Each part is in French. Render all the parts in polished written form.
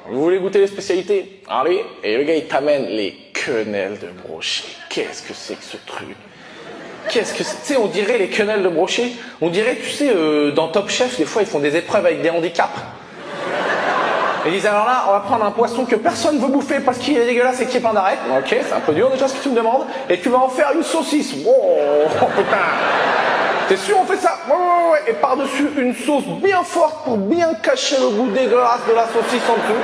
Vous voulez goûter les spécialités? Allez. Et le gars, il t'amène les quenelles de brochet. Qu'est-ce que c'est que ce truc? Qu'est-ce que c'est? Tu sais, on dirait les quenelles de brochet. On dirait, tu sais, dans Top Chef, des fois, ils font des épreuves avec des handicaps. Ils disent, alors là, on va prendre un poisson que personne veut bouffer parce qu'il est dégueulasse et qu'il est plein d'arêtes. Ok, c'est un peu dur déjà ce que tu me demandes. Et tu vas en faire une saucisse. Oh, putain. T'es sûr on fait ça? Ouais. Et par-dessus, une sauce bien forte pour bien cacher le goût dégueulasse de la saucisse en dessous.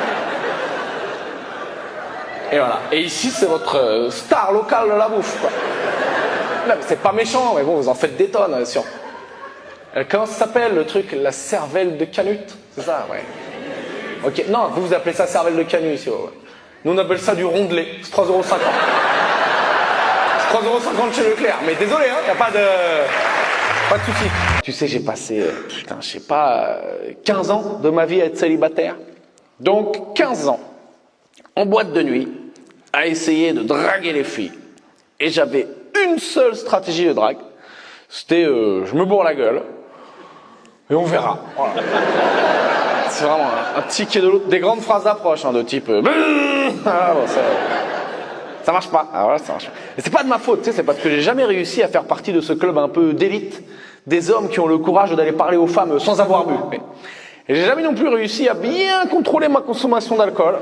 Et voilà. Et ici, c'est votre star locale de la bouffe, quoi. Non, mais c'est pas méchant, mais bon, vous en faites des tonnes, bien sûr. Comment ça s'appelle le truc? La cervelle de canut? C'est ça, ouais. Ok, non, vous appelez ça cervelle de canut ici, ouais. Nous, on appelle ça du rondelet. C'est 3,50 €. C'est 3,50 € chez Leclerc. Mais désolé, hein, y a pas de souci. Tu sais, j'ai passé, je sais pas, 15 ans de ma vie à être célibataire. Donc, 15 ans, en boîte de nuit, à essayer de draguer les filles. Et j'avais une seule stratégie de drague. C'était, je me bourre la gueule. Et on verra. Voilà. C'est vraiment un ticket de l'autre. Des grandes phrases d'approche, hein, de type, ah, bon, ça marche pas. Ah, voilà, ça marche pas. Et c'est pas de ma faute, tu sais, c'est parce que j'ai jamais réussi à faire partie de ce club un peu d'élite. Des hommes qui ont le courage d'aller parler aux femmes sans avoir bu. Et j'ai jamais non plus réussi à bien contrôler ma consommation d'alcool.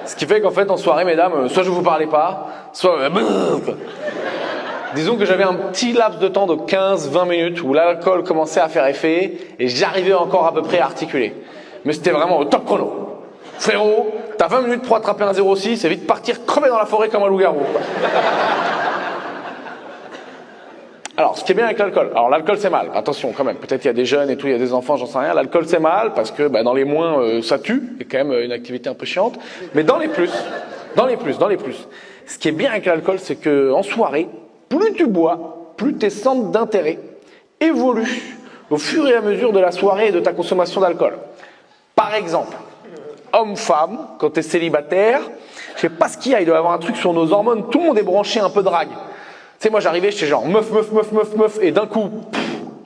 Ce qui fait qu'en fait, en soirée, mesdames, soit je vous parlais pas, soit... Disons que j'avais un petit laps de temps de 15-20 minutes où l'alcool commençait à faire effet et j'arrivais encore à peu près à articuler. Mais c'était vraiment au top chrono. Frérot, t'as 20 minutes pour attraper un 06 et vite partir crever dans la forêt comme un loup-garou. Alors, ce qui est bien avec l'alcool, alors l'alcool c'est mal, attention quand même, peut-être il y a des jeunes et tout, il y a des enfants, j'en sais rien, l'alcool c'est mal parce que dans les moins ça tue, c'est quand même une activité un peu chiante, mais dans les plus, ce qui est bien avec l'alcool c'est que en soirée, plus tu bois, plus tes centres d'intérêt évoluent au fur et à mesure de la soirée et de ta consommation d'alcool. Par exemple, homme-femme, quand t'es célibataire, je sais pas ce qu'il y a, il doit y avoir un truc sur nos hormones, tout le monde est branché un peu drague. Tu sais, moi j'arrivais, j'étais genre meuf, et d'un coup,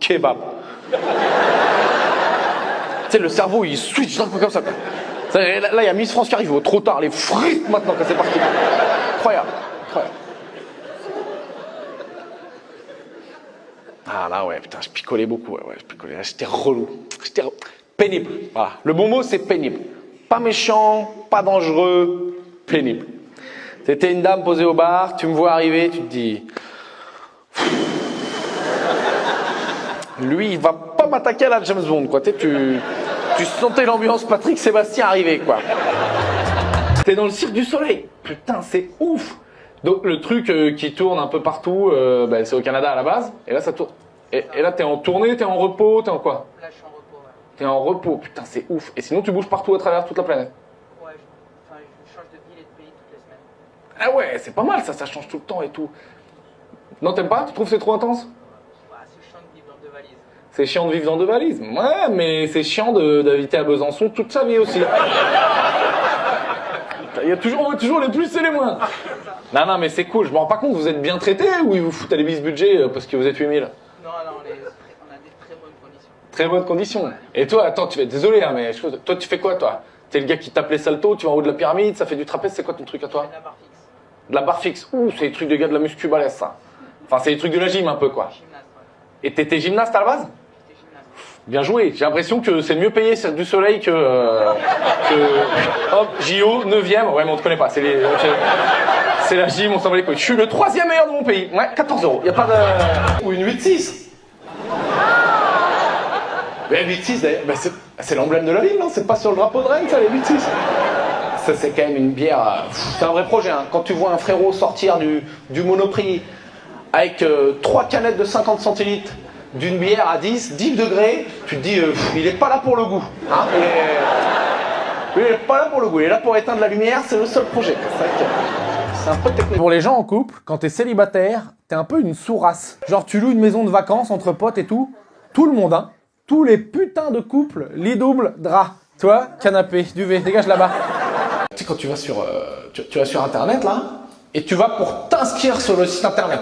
kebab. Tu sais, le cerveau il switch d'un coup comme ça. Là, il y a Miss France qui arrive, trop tard, les frites maintenant quand c'est parti. Incroyable. Ah là, ouais, putain, je picolais beaucoup, ouais, je picolais. Là, j'étais relou. Pénible. Voilà. Le bon mot, c'est pénible. Pas méchant, pas dangereux, pénible. T'étais une dame posée au bar, tu me vois arriver, tu te dis... Lui, il va pas m'attaquer à la James Bond, quoi. Tu sentais l'ambiance Patrick Sébastien arriver, quoi. T'es dans le Cirque du Soleil. Putain, c'est ouf. Donc, le truc qui tourne un peu partout, c'est au Canada à la base. Et là, ça tourne. Et là, t'es en tournée, t'es en repos, t'es en quoi? Là, je suis en repos, ouais. T'es en repos, putain, c'est ouf. Et sinon, tu bouges partout à travers toute la planète? Ouais, je change de ville et de pays toutes les semaines. Ah ouais, c'est pas mal ça change tout le temps et tout. Non, t'aimes pas? Tu trouves que c'est trop intense? Bah, c'est chiant de vivre dans deux valises. C'est chiant de vivre dans deux valises. Ouais, mais c'est chiant d'habiter à Besançon toute sa vie aussi. On voit toujours les plus et les moins. Non, mais c'est cool. Je me rends pas compte, vous êtes bien traité ou ils vous foutent à l'évis budget parce que vous êtes 8000? Non, on a des très bonnes conditions. Très bonnes conditions. Ouais. Et toi, attends, désolé, hein, mais toi, tu fais quoi, toi? T'es le gars qui tape les saltos, tu vas en haut de la pyramide, ça fait du trapèze, c'est quoi ton truc à toi? De la barre fixe. De la barre fixe. Ouh, c'est des trucs de gars de la muscu balèze, ça. Enfin, c'est des trucs de la gym un peu, quoi. Gymnaste, ouais. Et t'étais gymnaste à la base? J'étais gymnaste. Bien joué. J'ai l'impression que c'est mieux payé Cirque du Soleil que hop, JO, 9ème. Ouais, mais on te connaît pas. C'est la gym, on s'en va les couilles. Je suis le 3e meilleur de mon pays. Ouais, 14 €. Y a pas de... Ou une 8-6. Mais 8-6, d'ailleurs, c'est l'emblème de la ville, non? C'est pas sur le drapeau de Rennes, ça, les 8-6. Ça, c'est quand même une bière... C'est un vrai projet, hein. Quand tu vois un frérot sortir du Monoprix avec 3 canettes de 50 centilitres d'une bière à 10 degrés, tu te dis, il est pas là pour le goût. Hein, il est pas là pour le goût, il est là pour éteindre la lumière, c'est le seul projet. C'est un peu technique. Pour les gens en couple, quand t'es célibataire, t'es un peu une sourasse. Genre tu loues une maison de vacances entre potes et tout le monde, hein. Tous les putains de couples, lit double, drap. Tu vois, canapé, duvet, dégage là-bas. Tu sais, quand tu vas sur internet là, et tu vas pour t'inscrire sur le site internet.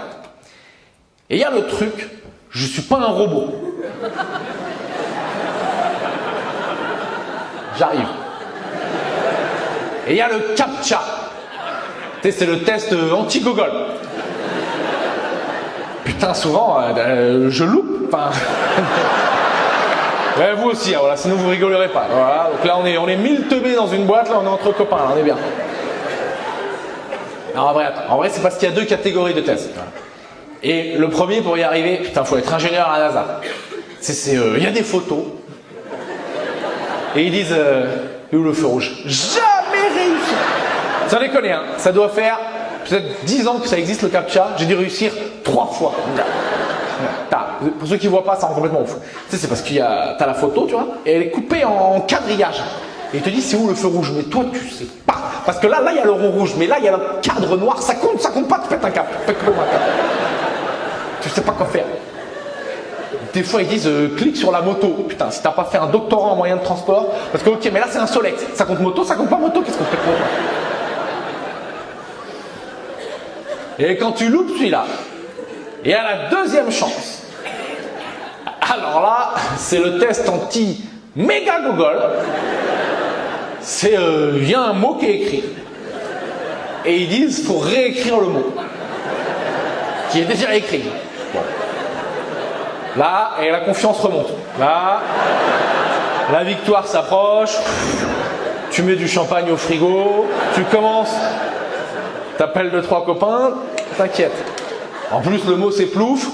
Et il y a le truc, je suis pas un robot. J'arrive. Et il y a le CAPTCHA. Tu sais, c'est le test anti-gogol. Putain, souvent, je loupe. Enfin... Ouais, vous aussi, hein, voilà, sinon vous rigolerez pas. Voilà, donc là, on est 1000 teubés dans une boîte, là, on est entre copains, là, on est bien. Non, en vrai, c'est parce qu'il y a 2 catégories de tests. Et le premier, pour y arriver, putain, faut être ingénieur à la NASA. Il y a des photos. Et ils disent, où le feu rouge? Jamais réussi. Sans déconner, hein, ça doit faire peut-être 10 ans que ça existe le CAPTCHA. J'ai dû réussir 3 fois. Pour ceux qui voient pas, ça rend complètement ouf. Tu sais, c'est parce qu'il y a, t'as la photo, tu vois, et elle est coupée en quadrillage. Et il te dit, c'est où le feu rouge? Mais toi, tu sais pas. Parce que là, il y a le rond rouge, mais là, il y a le cadre noir. Ça compte pas, tu pètes un cap. Tu sais pas quoi faire. Des fois, ils disent, clique sur la moto. Putain, si t'as pas fait un doctorat en moyen de transport, parce que, ok, mais là, c'est un Solex. Ça compte moto, ça compte pas moto, qu'est-ce qu'on fait? Et quand tu loupes celui-là, et à la deuxième chance, alors là, c'est le test anti-méga gogol. C'est, il y a un mot qui est écrit. Et ils disent, faut réécrire le mot. Qui est déjà écrit. Bon. Là, et la confiance remonte. Là, la victoire s'approche. Tu mets du champagne au frigo. Tu commences. T'appelles 2-3 copains. T'inquiète. En plus, le mot c'est plouf.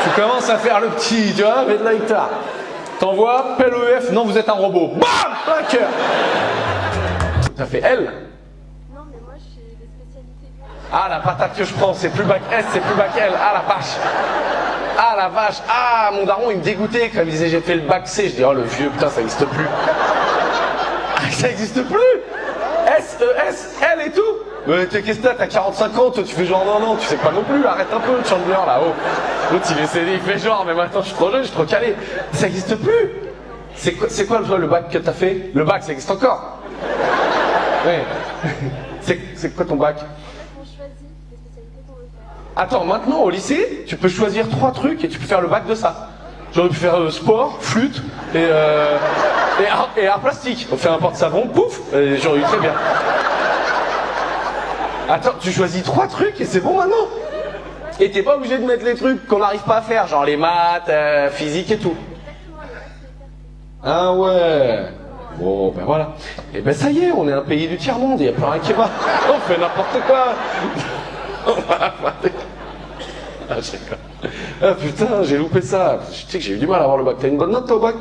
Tu commences à faire le petit, tu vois, avec de la guitare. T'envoies, PLEF, non, vous êtes un robot. Bam! Plein cœur. Ça fait L. Non, mais moi, j'ai des spécialités. Ah, la patate que je prends, c'est plus bac S, c'est plus bac L. Ah, la vache. Ah, la vache. Ah, mon daron, il me dégoûtait quand il me disait j'ai fait le bac C. Je dis, oh, le vieux, putain, ça n'existe plus. Ça n'existe plus. S, E, S, L et tout. Mais qu'est-ce que t'as 45 ans, toi, tu fais genre non, tu sais pas non plus, arrête un peu, Chandler, là-haut. L'autre, il fait genre, mais maintenant, je suis trop jeune, je suis trop calé. Ça n'existe plus. C'est quoi le bac que t'as fait? Le bac, ça existe encore. Ouais. C'est quoi ton bac? On choisit les spécialités qu'on veut faire. Attends, maintenant, au lycée, tu peux choisir 3 trucs et tu peux faire le bac de ça. J'aurais pu faire sport, flûte et art plastique. On fait un porte-savon, pouf, et j'aurais eu très bien. Attends, tu choisis 3 trucs et c'est bon maintenant. Et t'es pas obligé de mettre les trucs qu'on n'arrive pas à faire, genre les maths, physique et tout. Ah ouais. Bon, ben voilà. Et ben ça y est, on est un pays du tiers-monde, il n'y a plus rien qui va. On fait n'importe quoi. Ah, je rigole. Ah putain, j'ai loupé ça. Tu sais que j'ai eu du mal à avoir le bac. T'as une bonne note toi au bac?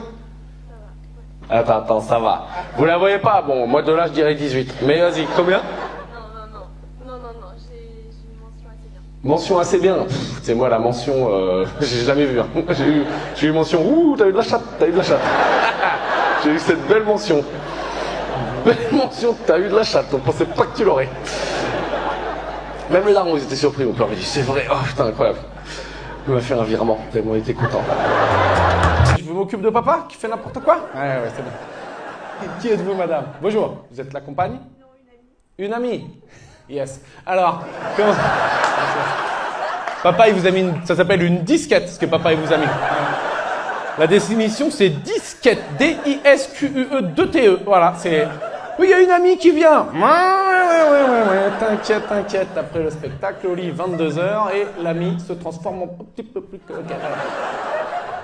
Attends, ça va. Vous la voyez pas? Bon, moi de là je dirais 18. Mais vas-y, combien? Non, j'ai une mention assez bien. Mention assez bien. C'est moi la mention, j'ai jamais vu. Hein. J'ai eu mention. Ouh, t'as eu de la chatte, J'ai eu cette belle mention. Belle mention, t'as eu de la chatte. On pensait pas que tu l'aurais. Même les darons, ils étaient surpris. Mon père m'a dit, c'est vrai. Oh putain, incroyable. Il m'a fait un virement. Tellement il était content. Je m'occupe de papa qui fait n'importe quoi? Ouais, c'est bien. Qui êtes-vous, madame? Bonjour. Vous êtes la compagne? Non, une amie. Une amie? Yes. Alors, comment... Papa, il vous a mis ça s'appelle une disquette, ce que papa, il vous a mis. La définition, c'est disquette. D-I-S-Q-U-E-2-T-E. Voilà, c'est... Oui, il y a une amie qui vient. Ouais. T'inquiète. Après le spectacle, au lit, 22h, et l'ami se transforme en un petit peu plus que... Okay, voilà.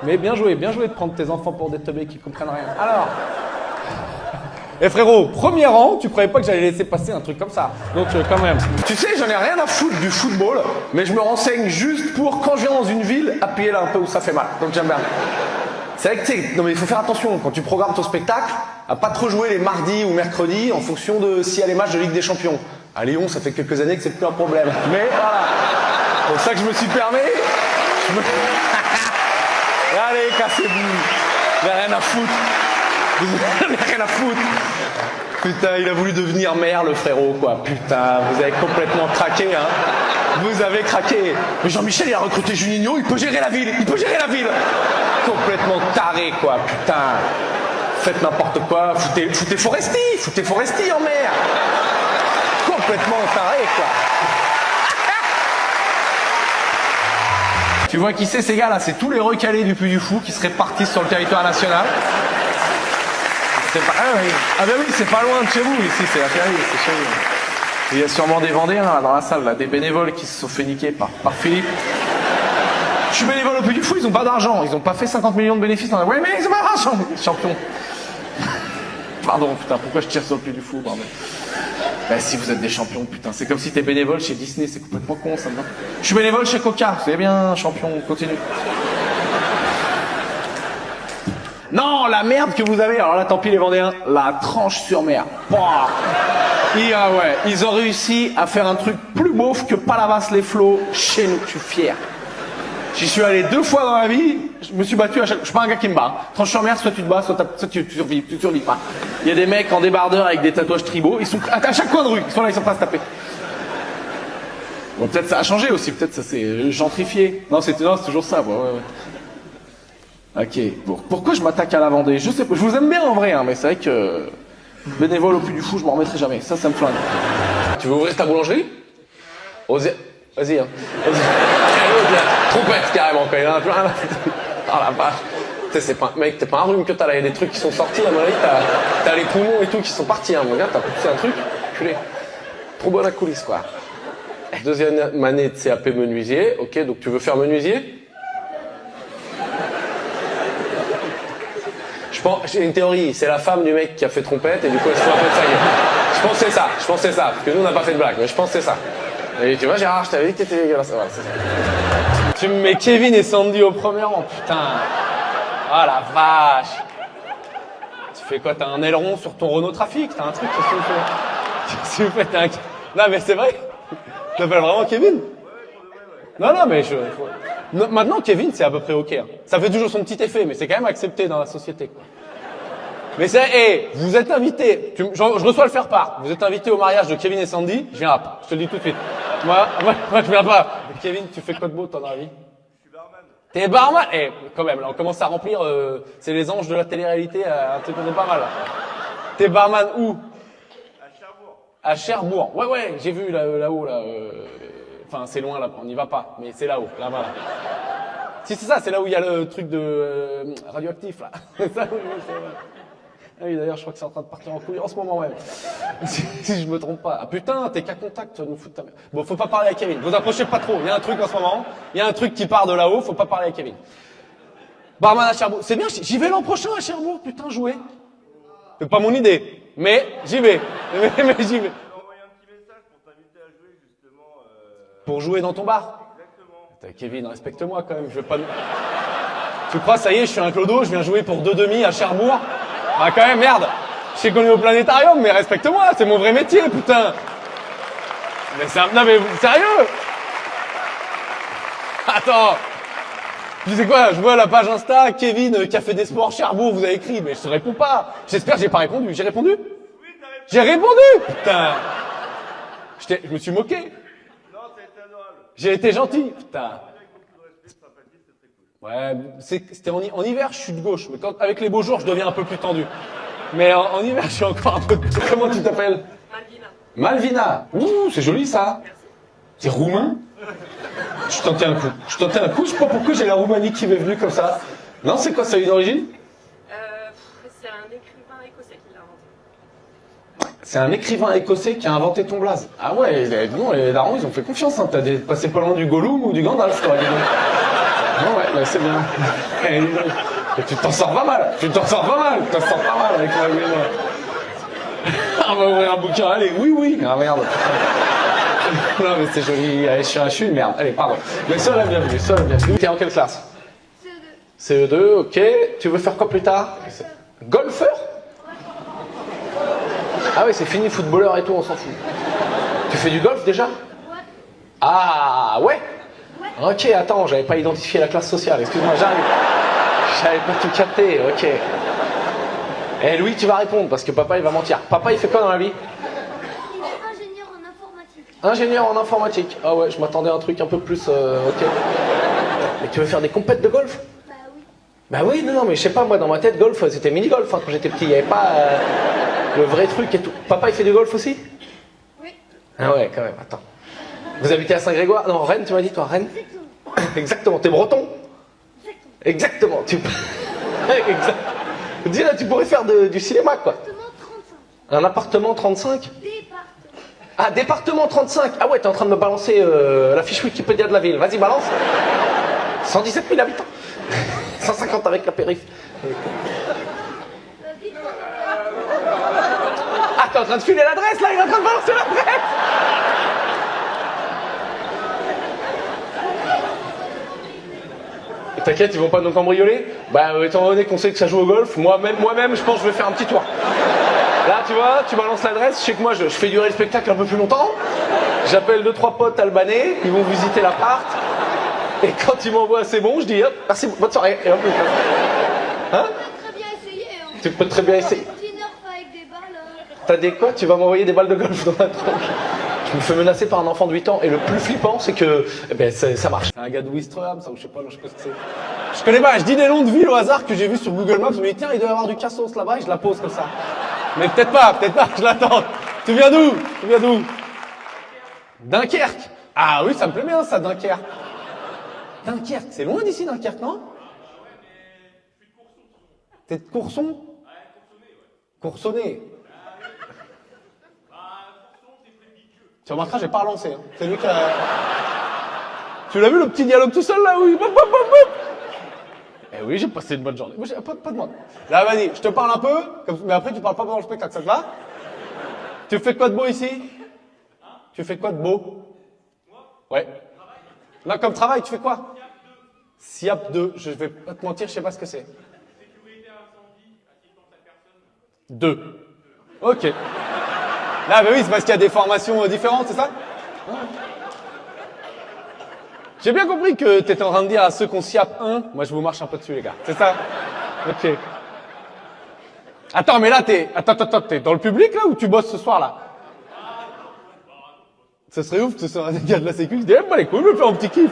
Mais bien joué de prendre tes enfants pour des teubés qui comprennent rien. Alors... Eh frérot, premier rang, tu croyais pas que j'allais laisser passer un truc comme ça. Donc quand même. Tu sais, j'en ai rien à foutre du football, mais je me renseigne juste pour, quand je viens dans une ville, appuyer là un peu où ça fait mal. Donc j'aime bien. C'est vrai que tu sais, non mais il faut faire attention, quand tu programmes ton spectacle, à pas trop jouer les mardis ou mercredis en fonction de s'il y a les matchs de Ligue des Champions. À Lyon, ça fait quelques années que c'est plus un problème. Mais voilà. C'est pour ça que je me suis permis. Allez, cassez-vous. J'ai rien à foutre. Vous n'avez rien à foutre. Putain, il a voulu devenir maire, le frérot, quoi. Putain, vous avez complètement craqué, hein. Vous avez craqué. Mais Jean-Michel, il a recruté Juninho, il peut gérer la ville. Complètement taré, quoi. Putain. Faites n'importe quoi. Foutez Foresti en mer. Complètement taré, quoi. Tu vois qui c'est, ces gars-là? C'est tous les recalés du Puy du Fou qui se répartissent sur le territoire national. C'est pas... Ah ben oui, c'est pas loin de chez vous, ici, c'est la Péry, c'est chez vous. Il y a sûrement des Vendéens là, dans la salle, là, des bénévoles qui se sont fait niquer par Philippe. Je suis bénévole au Puy du Fou, ils ont pas d'argent, ils ont pas fait 50 millions de bénéfices dans la... Ouais, mais ils ont pas d'argent, champion. Pardon, putain, pourquoi je tire sur le Puy du Fou, bordel. Ben si vous êtes des champions, putain, c'est comme si t'es bénévole chez Disney, c'est complètement con, ça me va. Je suis bénévole chez Coca, c'est bien, champion, continue. Non, la merde que vous avez, alors là, tant pis les Vendéens, la Tranche-sur-Mer. Pouah. Ah ouais, ils ont réussi à faire un truc plus beauf que Palavas-les-Flots chez nous, je suis fier. J'y suis allé 2 fois dans la vie, je me suis battu à chaque... Je suis pas un gars qui me bat. Tranche-sur-Mer, soit tu te bats, soit tu survis pas. Il y a des mecs en débardeur avec des tatouages tribaux, ils sont à chaque coin de rue, ils sont là, ils sont pas à se taper. Bon, peut-être ça a changé aussi, peut-être ça s'est gentrifié. Non, c'est toujours ça, ouais. Ok, bon. Pourquoi je m'attaque à la Vendée? Je sais pas, je vous aime bien en vrai, hein, mais c'est vrai que... Bénévole au Puy du Fou, je m'en remettrai jamais. Ça me flingue. Tu veux ouvrir ta boulangerie? Vas-y, hein. Trompette, carrément, quand il y en a plein. Oh la vache. Tu sais, c'est pas... Mec, t'es pas un rhume que t'as là, il y a des trucs qui sont sortis, à mon avis, t'as les poumons et tout qui sont partis, hein, mon gars, t'as poussé un truc, culé. Trop bonne à coulisses, quoi. Deuxième année de CAP menuisier, ok, donc tu veux faire menuisier? J'ai une théorie, c'est la femme du mec qui a fait trompette et du coup elle se fout un peu de sa gueule. Je pensais ça, parce que nous on n'a pas fait de blague, mais je pensais ça. Et tu vois Gérard, je t'avais dit que t'étais dégueulasse. Voilà, c'est ça. Tu me mets Kevin et Sandy au premier rang, putain. Ah la vache. Tu fais quoi, t'as un aileron sur ton Renault Trafic? T'as un truc, qu'est-ce que tu fais? Non mais c'est vrai. Tu t'appelles vraiment Kevin? Non, mais Non, maintenant, Kevin, c'est à peu près ok. Hein. Ça fait toujours son petit effet, mais c'est quand même accepté dans la société, quoi. Mais c'est, vous êtes invité. Je reçois le faire-part. Vous êtes invité au mariage de Kevin et Sandy. Je viens pas. Je te le dis tout de suite. Moi, je viens pas. Mais Kevin, tu fais quoi de beau, toi, dans la vie? Je suis barman. T'es barman? Quand même, là, on commence à remplir, c'est les anges de la télé-réalité, un truc qu'on est pas mal, là. T'es barman où? À Cherbourg. À Cherbourg. Ouais, j'ai vu là-haut, là. Enfin, c'est loin là, on n'y va pas, mais c'est là-haut, là-bas. Là. Si c'est ça, c'est là où il y a le truc de radioactif là. C'est ça, oui, c'est vrai. Ah oui, d'ailleurs, je crois que c'est en train de partir en couille en ce moment même. Si je me trompe pas. Ah putain, t'es qu'à contact, tu vas nous foutre ta merde. Bon, faut pas parler à Kevin. Vous approchez pas trop. Il y a un truc en ce moment. Il y a un truc qui part de là-haut. Faut pas parler à Kevin. Barman à Cherbourg. C'est bien. J'y vais l'an prochain à Cherbourg. Putain, jouer. C'est pas mon idée, mais j'y vais. Mais j'y vais. Pour jouer dans ton bar? Exactement. Kevin, respecte-moi quand même, je veux pas... Tu crois, ça y est, je suis un clodo, je viens jouer pour 2,5 à Cherbourg? Ah quand même, merde. Je sais qu'on est au planétarium, mais respecte-moi, c'est mon vrai métier, putain. Mais ça... Non mais, sérieux? Attends. Tu sais quoi, je vois la page Insta, Kevin, Café des Sports, Cherbourg, vous avez écrit, mais je te réponds pas. J'espère que j'ai pas répondu. J'ai répondu? Oui, t'as répondu. J'ai répondu, putain. Je me suis moqué. J'ai été gentil, putain. Ouais, c'était en hiver, je suis de gauche, mais avec les beaux jours, je deviens un peu plus tendu. Mais en hiver, je suis encore un peu... Comment tu t'appelles? Malvina. Ouh, c'est joli ça. T'es roumain? Je tentais un coup, je sais pas pourquoi j'ai la Roumanie qui m'est venue comme ça. Non, c'est quoi, ça a une origine? C'est un écrivain écossais qui l'a inventé. C'est un écrivain écossais qui a inventé ton blaze. Ah ouais, non, les darons, ils ont fait confiance, hein. T'as passé pas loin du Gollum ou du Gandalf, toi, dis donc. Non, ouais, c'est bien. Et tu t'en sors pas mal, avec la gueule. On va ouvrir un bouquin, allez, oui. Ah merde. Non, mais c'est joli, allez, je suis une merde. Allez, pardon. Mais sois la bienvenue, T'es en quelle classe? CE2. CE2, ok. Tu veux faire quoi plus tard? Golfeur? Ah oui, c'est fini, footballeur et tout, on s'en fout. Tu fais du golf déjà? Ouais. Ah ouais? Ouais. Ok, attends, j'avais pas identifié la classe sociale, excuse-moi, j'arrive. J'avais pas tout capté, ok. Eh Louis, tu vas répondre, parce que papa il va mentir. Papa il fait quoi dans la vie? Il est ingénieur en informatique. Ingénieur en informatique. Ah ouais, je m'attendais à un truc un peu plus... ok. Mais tu veux faire des compètes de golf? Bah oui. Bah oui, non, mais je sais pas, moi dans ma tête, golf, c'était mini-golf hein, quand j'étais petit, il y avait pas... le vrai truc et tout. Papa, il fait du golf aussi? Oui. Ah ouais, quand même, attends. Vous habitez à Saint-Grégoire? Non, Rennes, tu m'as dit, toi, Rennes? Exactement. Exactement, t'es breton? Exactement. Exactement, tu... exact. Dis là, tu pourrais faire du cinéma, quoi. Appartement 35. Un appartement 35? Département. Ah, département 35. Ah ouais, t'es en train de me balancer la fiche Wikipédia de la ville. Vas-y, balance. 117 000 habitants. 150 avec la périph. Ah, t'es en train de filer l'adresse, là. Il est en train de balancer l'adresse. T'inquiète, ils vont pas nous cambrioler. Bah, étant donné qu'on sait que ça joue au golf, moi-même, je pense que je vais faire un petit tour. Là, tu vois, tu balances l'adresse, je sais que moi, je fais durer le spectacle un peu plus longtemps. J'appelle 2-3 potes albanais, ils vont visiter l'appart. Et quand ils m'envoient c'est bon, je dis hop, merci, bonne soirée. Et hop, hein? Très bien essayé. Hein. Tu peux très bien essayer. Petit nerf avec des balles. T'as des quoi? Tu vas m'envoyer des balles de golf dans la tronche. Je me fais menacer par un enfant de 8 ans. Et le plus flippant, c'est que ça marche. C'est un gars de Wistreham, ça, ou je sais pas ce que c'est. Je connais pas, je dis des noms de villes au hasard que j'ai vu sur Google Maps. Je me dis, tiens, il doit y avoir du cassos là-bas, et je la pose comme ça. Mais peut-être pas, je l'attends. Tu viens d'où? Dunkerque. Ah oui, ça me plaît bien, ça, Dunkerque. Dunkerque, c'est loin d'ici, Dunkerque, non? T'es de Courson? Coursonné. Tu remarqueras, j'ai pas relancé. Hein. C'est lui qui a... Tu l'as vu, le petit dialogue tout seul, là, oui. Bop, bop, bop, bop. Eh oui, j'ai passé une bonne journée. Moi, pas de monde. Là, vas-y, je te parle un peu, mais après, tu parles pas pendant le spectacle, ça te va? Tu fais quoi de beau ici? Tu fais quoi de beau? Ouais. Là, comme travail, tu fais quoi? SIAP 2, je vais pas te mentir, je sais pas ce que c'est. Sécurité incendie, assistance à personne. 2. Ok. Là, bah oui, c'est parce qu'il y a des formations différentes, c'est ça? J'ai bien compris que t'étais en train de dire à ceux qu'on SIAP 1, moi je vous marche un peu dessus, les gars. C'est ça? Ok. Attends, mais là, t'es dans le public, là, ou tu bosses ce soir, là? Ce serait ouf que ce soit un gars de la sécu qui se dit, eh, bah les couilles, je me fais un petit kiff.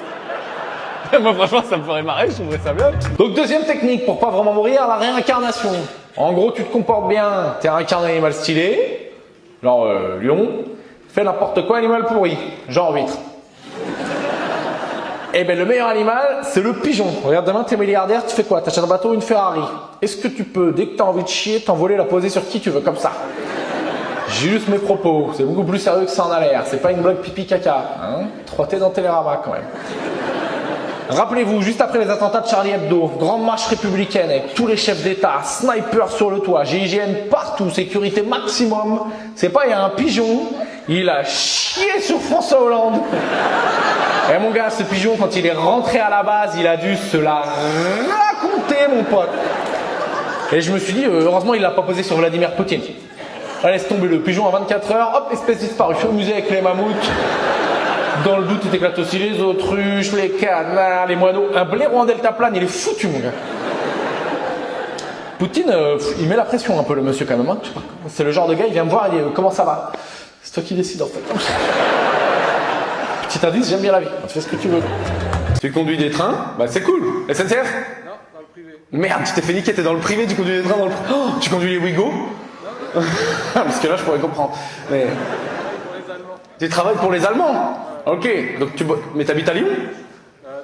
Moi, franchement, ça me ferait marrer, je trouverais ça bien. Donc, deuxième technique, pour pas vraiment mourir, la réincarnation. En gros, tu te comportes bien, t'es un animal stylé, genre lion, fais n'importe quoi, animal pourri, genre huître. Eh ben, le meilleur animal, c'est le pigeon. Regarde, demain, t'es milliardaire, tu fais quoi? T'achètes un bateau ou une Ferrari? Est-ce que tu peux, dès que t'as envie de chier, t'envoler la poser sur qui tu veux, comme ça? J'ai juste mes propos, c'est beaucoup plus sérieux que ça en a l'air, c'est pas une blague pipi caca, hein? 3T dans Télérama, quand même. Rappelez-vous, juste après les attentats de Charlie Hebdo, grande marche républicaine avec tous les chefs d'État, snipers sur le toit, GIGN partout, sécurité maximum. C'est pas, il y a un pigeon, il a chié sur François Hollande. Et mon gars, ce pigeon, quand il est rentré à la base, il a dû se la raconter, mon pote. Et je me suis dit, heureusement, il l'a pas posé sur Vladimir Poutine. Là, laisse tomber le pigeon à 24 heures, hop, espèce disparue. Je suis au musée avec les mammouths. Dans le doute, il éclate aussi les autruches, les canards, les moineaux. Un blaireau en deltaplane, il est foutu, mon gars. Poutine, il met la pression un peu, le monsieur, quand même. Hein. C'est le genre de gars, il vient me voir, il dit comment ça va? C'est toi qui décides, en fait. Petit indice, j'aime bien la vie. Tu fais ce que tu veux. Tu conduis des trains? Bah, c'est cool. SNCF? Non, dans le privé. Merde, tu t'es fait niquer, t'es dans le privé, tu conduis des trains dans le... Oh, tu conduis les Ouigo? Parce que là, je pourrais comprendre. Mais... Pour les Allemands. Tu travailles pour les Allemands? Ok, donc mais t'habites à Lyon?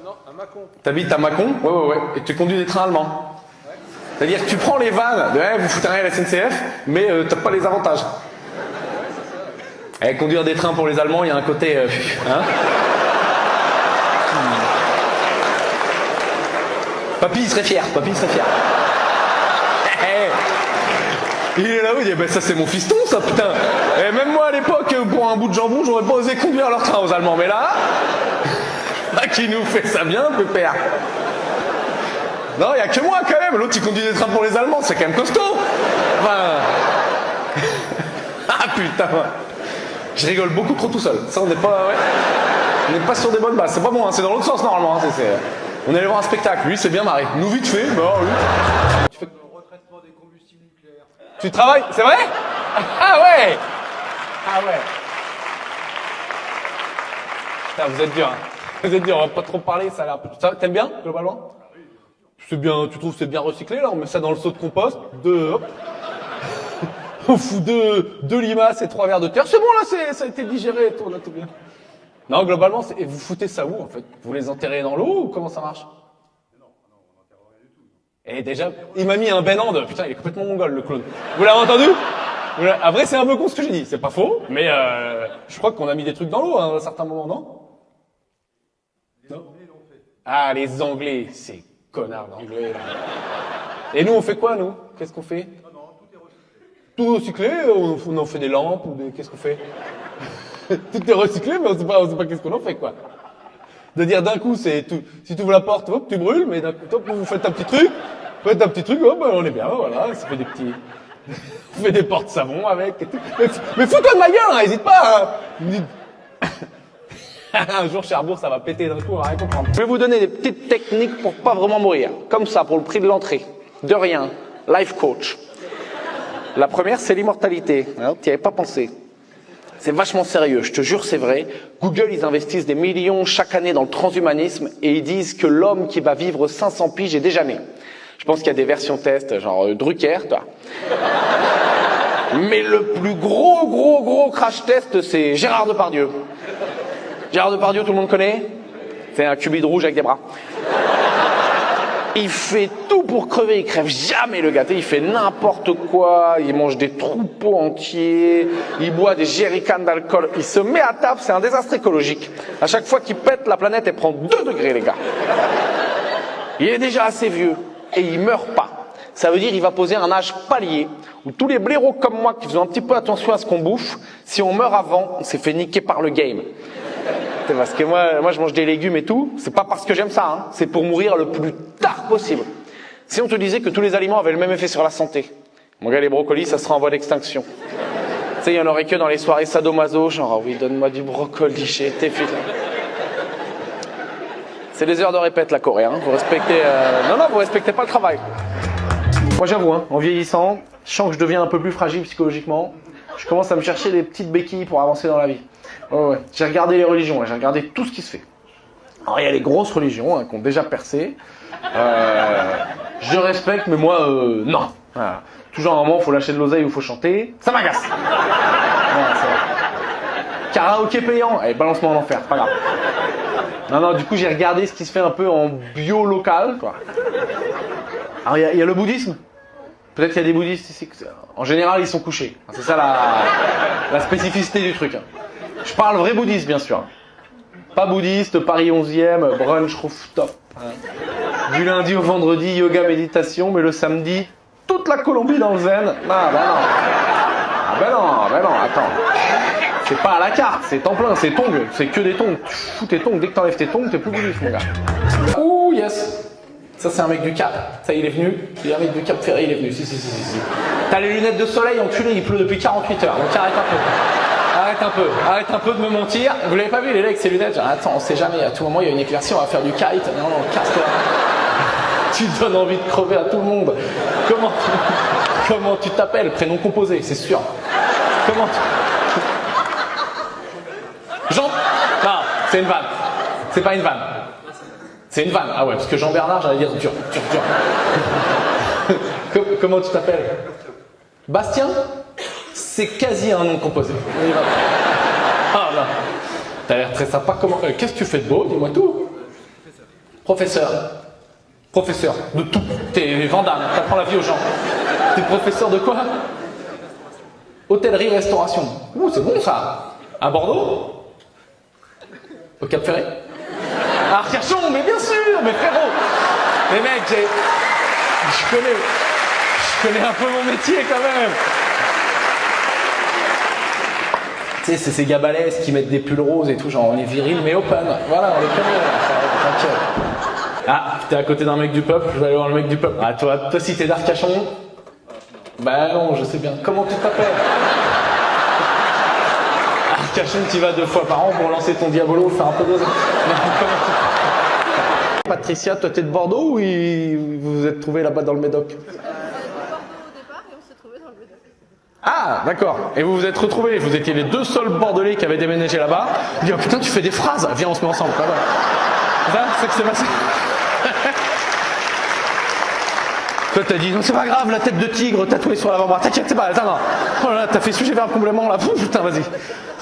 Non, à Mâcon. T'habites à Mâcon? Ouais. Et tu conduis des trains allemands? Ouais. C'est-à-dire que tu prends les vannes de vous foutez rien à la SNCF, mais t'as pas les avantages. Ouais, conduire des trains pour les Allemands, il y a un côté... hein? Papy, il serait fier. Il est là-haut, il dit, ben ça c'est mon fiston, ça, putain. Et même moi à l'époque, pour un bout de jambon, j'aurais pas osé conduire leur train aux Allemands. Mais là, qui nous fait ça bien, pépère. Non, il y a que moi quand même. L'autre, il conduit des trains pour les Allemands, c'est quand même costaud. Enfin... ah putain. Je rigole beaucoup trop tout seul. Ça, on n'est pas... Ouais. On n'est pas sur des bonnes bases. C'est pas bon, hein. C'est dans l'autre sens normalement. Hein. On est allé voir un spectacle. Lui, c'est bien marré. Nous, vite fait. Bah, oui. Tu fais... Tu travailles? C'est vrai? Ah ouais! Putain, vous êtes dur, hein. Vous êtes dur, on va pas trop parler, ça a l'air... Ça, t'aimes bien, globalement? C'est bien, tu trouves que c'est bien recyclé, là? On met ça dans le seau de compost, hop. On fout deux limaces et 3 vers de terre. C'est bon, là, ça a été digéré et tout, on a tout bien. Non, globalement, et vous foutez ça où, en fait? Vous les enterrez dans l'eau ou comment ça marche? Et déjà, il m'a mis un Ben Hand. Putain, il est complètement mongol, le clone. Vous l'avez entendu? Après, c'est un peu con ce que j'ai dit. C'est pas faux, mais je crois qu'on a mis des trucs dans l'eau à un certain moment, non? Non. Ah, les Anglais, ces connards d'Anglais, là. Et nous, on fait quoi, nous? Qu'est-ce qu'on fait? Tout recyclé, on en fait des lampes, ou des... qu'est-ce qu'on fait? Tout est recyclé, mais on sait pas qu'est-ce qu'on en fait, quoi. De dire d'un coup, c'est tout, si tu ouvres la porte, hop, tu brûles, mais d'un coup, hop, vous faites un petit truc, hop, ben, on est bien, voilà, ça fait des petits, on fait des portes savon avec, et tout. Mais fous-toi de ma gueule, hein, hésite pas, hein. Un jour, Cherbourg, ça va péter d'un coup, on va rien comprendre. Je vais vous donner des petites techniques pour pas vraiment mourir. Comme ça, pour le prix de l'entrée. De rien. Life coach. La première, c'est l'immortalité. T'y avais pas pensé. C'est vachement sérieux, je te jure, c'est vrai. Google, ils investissent des millions chaque année dans le transhumanisme et ils disent que l'homme qui va vivre 500 piges est déjà né. Je pense qu'il y a des versions test, genre Drucker, toi. Mais le plus gros crash test, c'est Gérard Depardieu. Gérard Depardieu, tout le monde connaît? C'est un cubide rouge avec des bras. Il fait tout pour crever, il crève jamais le gâteau, il fait n'importe quoi, il mange des troupeaux entiers, il boit des jerrycans d'alcool, il se met à table, c'est un désastre écologique. À chaque fois qu'il pète, la planète, elle prend 2 degrés, les gars. Il est déjà assez vieux, et il meurt pas. Ça veut dire qu'il va poser un âge palier, où tous les blaireaux comme moi, qui faisons un petit peu attention à ce qu'on bouffe, si on meurt avant, on s'est fait niquer par le game. Parce que moi, je mange des légumes et tout, c'est pas parce que j'aime ça, hein. C'est pour mourir le plus tard possible. Si on te disait que tous les aliments avaient le même effet sur la santé, mon gars, les brocolis, ça sera en voie d'extinction. Tu sais, il y en aurait que dans les soirées sadomaso, genre, oh oui, donne-moi du brocoli, j'ai été fait. C'est les heures de répète, la Corée, hein. Vous respectez, non, vous respectez pas le travail. Moi, j'avoue, hein, en vieillissant, je sens que je deviens un peu plus fragile psychologiquement. Je commence à me chercher des petites béquilles pour avancer dans la vie. Ouais. J'ai regardé les religions, j'ai regardé tout ce qui se fait. Alors il y a les grosses religions hein, qui ont déjà percé. Je respecte, mais moi, non. Voilà. Toujours un moment, il faut lâcher de l'oseille ou il faut chanter. Ça m'agace. Voilà, karaoké payant, allez, balance-moi en enfer, pas grave. Non, du coup j'ai regardé ce qui se fait un peu en bio local, quoi. Alors il y a le bouddhisme. Peut-être qu'il y a des bouddhistes ici. En général, ils sont couchés. C'est ça la spécificité du truc. Je parle vrai bouddhiste, bien sûr. Pas bouddhiste, Paris 11e, brunch, rooftop. Du lundi au vendredi, yoga, méditation, mais le samedi, toute la Colombie dans le zen. Non, bah non. Ah ben non, attends. C'est pas à la carte, c'est temps plein, c'est tongs, c'est que des tongs. Tu fous tes tongs, dès que t'enlèves tes tongs, t'es plus bouddhiste, mon gars. Ouh, yes. Ça, c'est un mec du Cap. Ça, il est venu. Il y a un mec du Cap Ferré, il est venu. Si. T'as les lunettes de soleil, enculé, il pleut depuis 48 heures. Donc arrête un peu de me mentir. Vous l'avez pas vu, les gars, avec ses lunettes? Genre, attends, on sait jamais, à tout moment, il y a une éclaircie, on va faire du kite. Non, casse-toi. Tu donnes envie de crever à tout le monde. Comment tu t'appelles? Prénom composé, c'est sûr. Comment tu... Jean... Non, c'est une vanne. C'est pas une vanne. C'est une vanne. Ah ouais, parce que Jean-Bernard, j'allais dire dur. Comment tu t'appelles? Bastien? C'est quasi un nom composé. Ah là. T'as l'air très sympa. Qu'est-ce que tu fais de beau? Dis-moi tout. Professeur. Professeur de tout. T'es Vandame, t'apprends la vie aux gens. T'es professeur de quoi? Hôtellerie, restauration. Ouh, c'est bon ça. À Bordeaux? Au Cap Ferré? À Arcachon, mais bien sûr, mais frérot. Les mecs, je connais un peu mon métier quand même. Tu sais, c'est ces gars balèzes qui mettent des pulls roses et tout, genre on est viril mais open. Voilà, on les connaît, tranquille. Ah, t'es à côté d'un mec du peuple, je vais aller voir le mec du peuple. Ah, toi si t'es d'Arcachon? Bah non, je sais bien. Comment tu t'appelles? Arcachon, t'y vas 2 fois par an pour lancer ton diabolo, faire un peu d'ose. Patricia, toi t'es de Bordeaux ou vous vous êtes trouvés là-bas dans le Médoc? Ah, d'accord. Et vous vous êtes retrouvés, vous étiez les 2 seuls Bordelais qui avaient déménagé là-bas. Il dit, oh putain, tu fais des phrases. Viens, on se met ensemble. C'est ça, c'est que c'est passé. Toi, t'as dit, non, c'est pas grave, la tête de tigre tatouée sur l'avant-bras. T'inquiète, c'est pas, attends. Oh là là, t'as fait sujet vers un complément là. Putain, vas-y.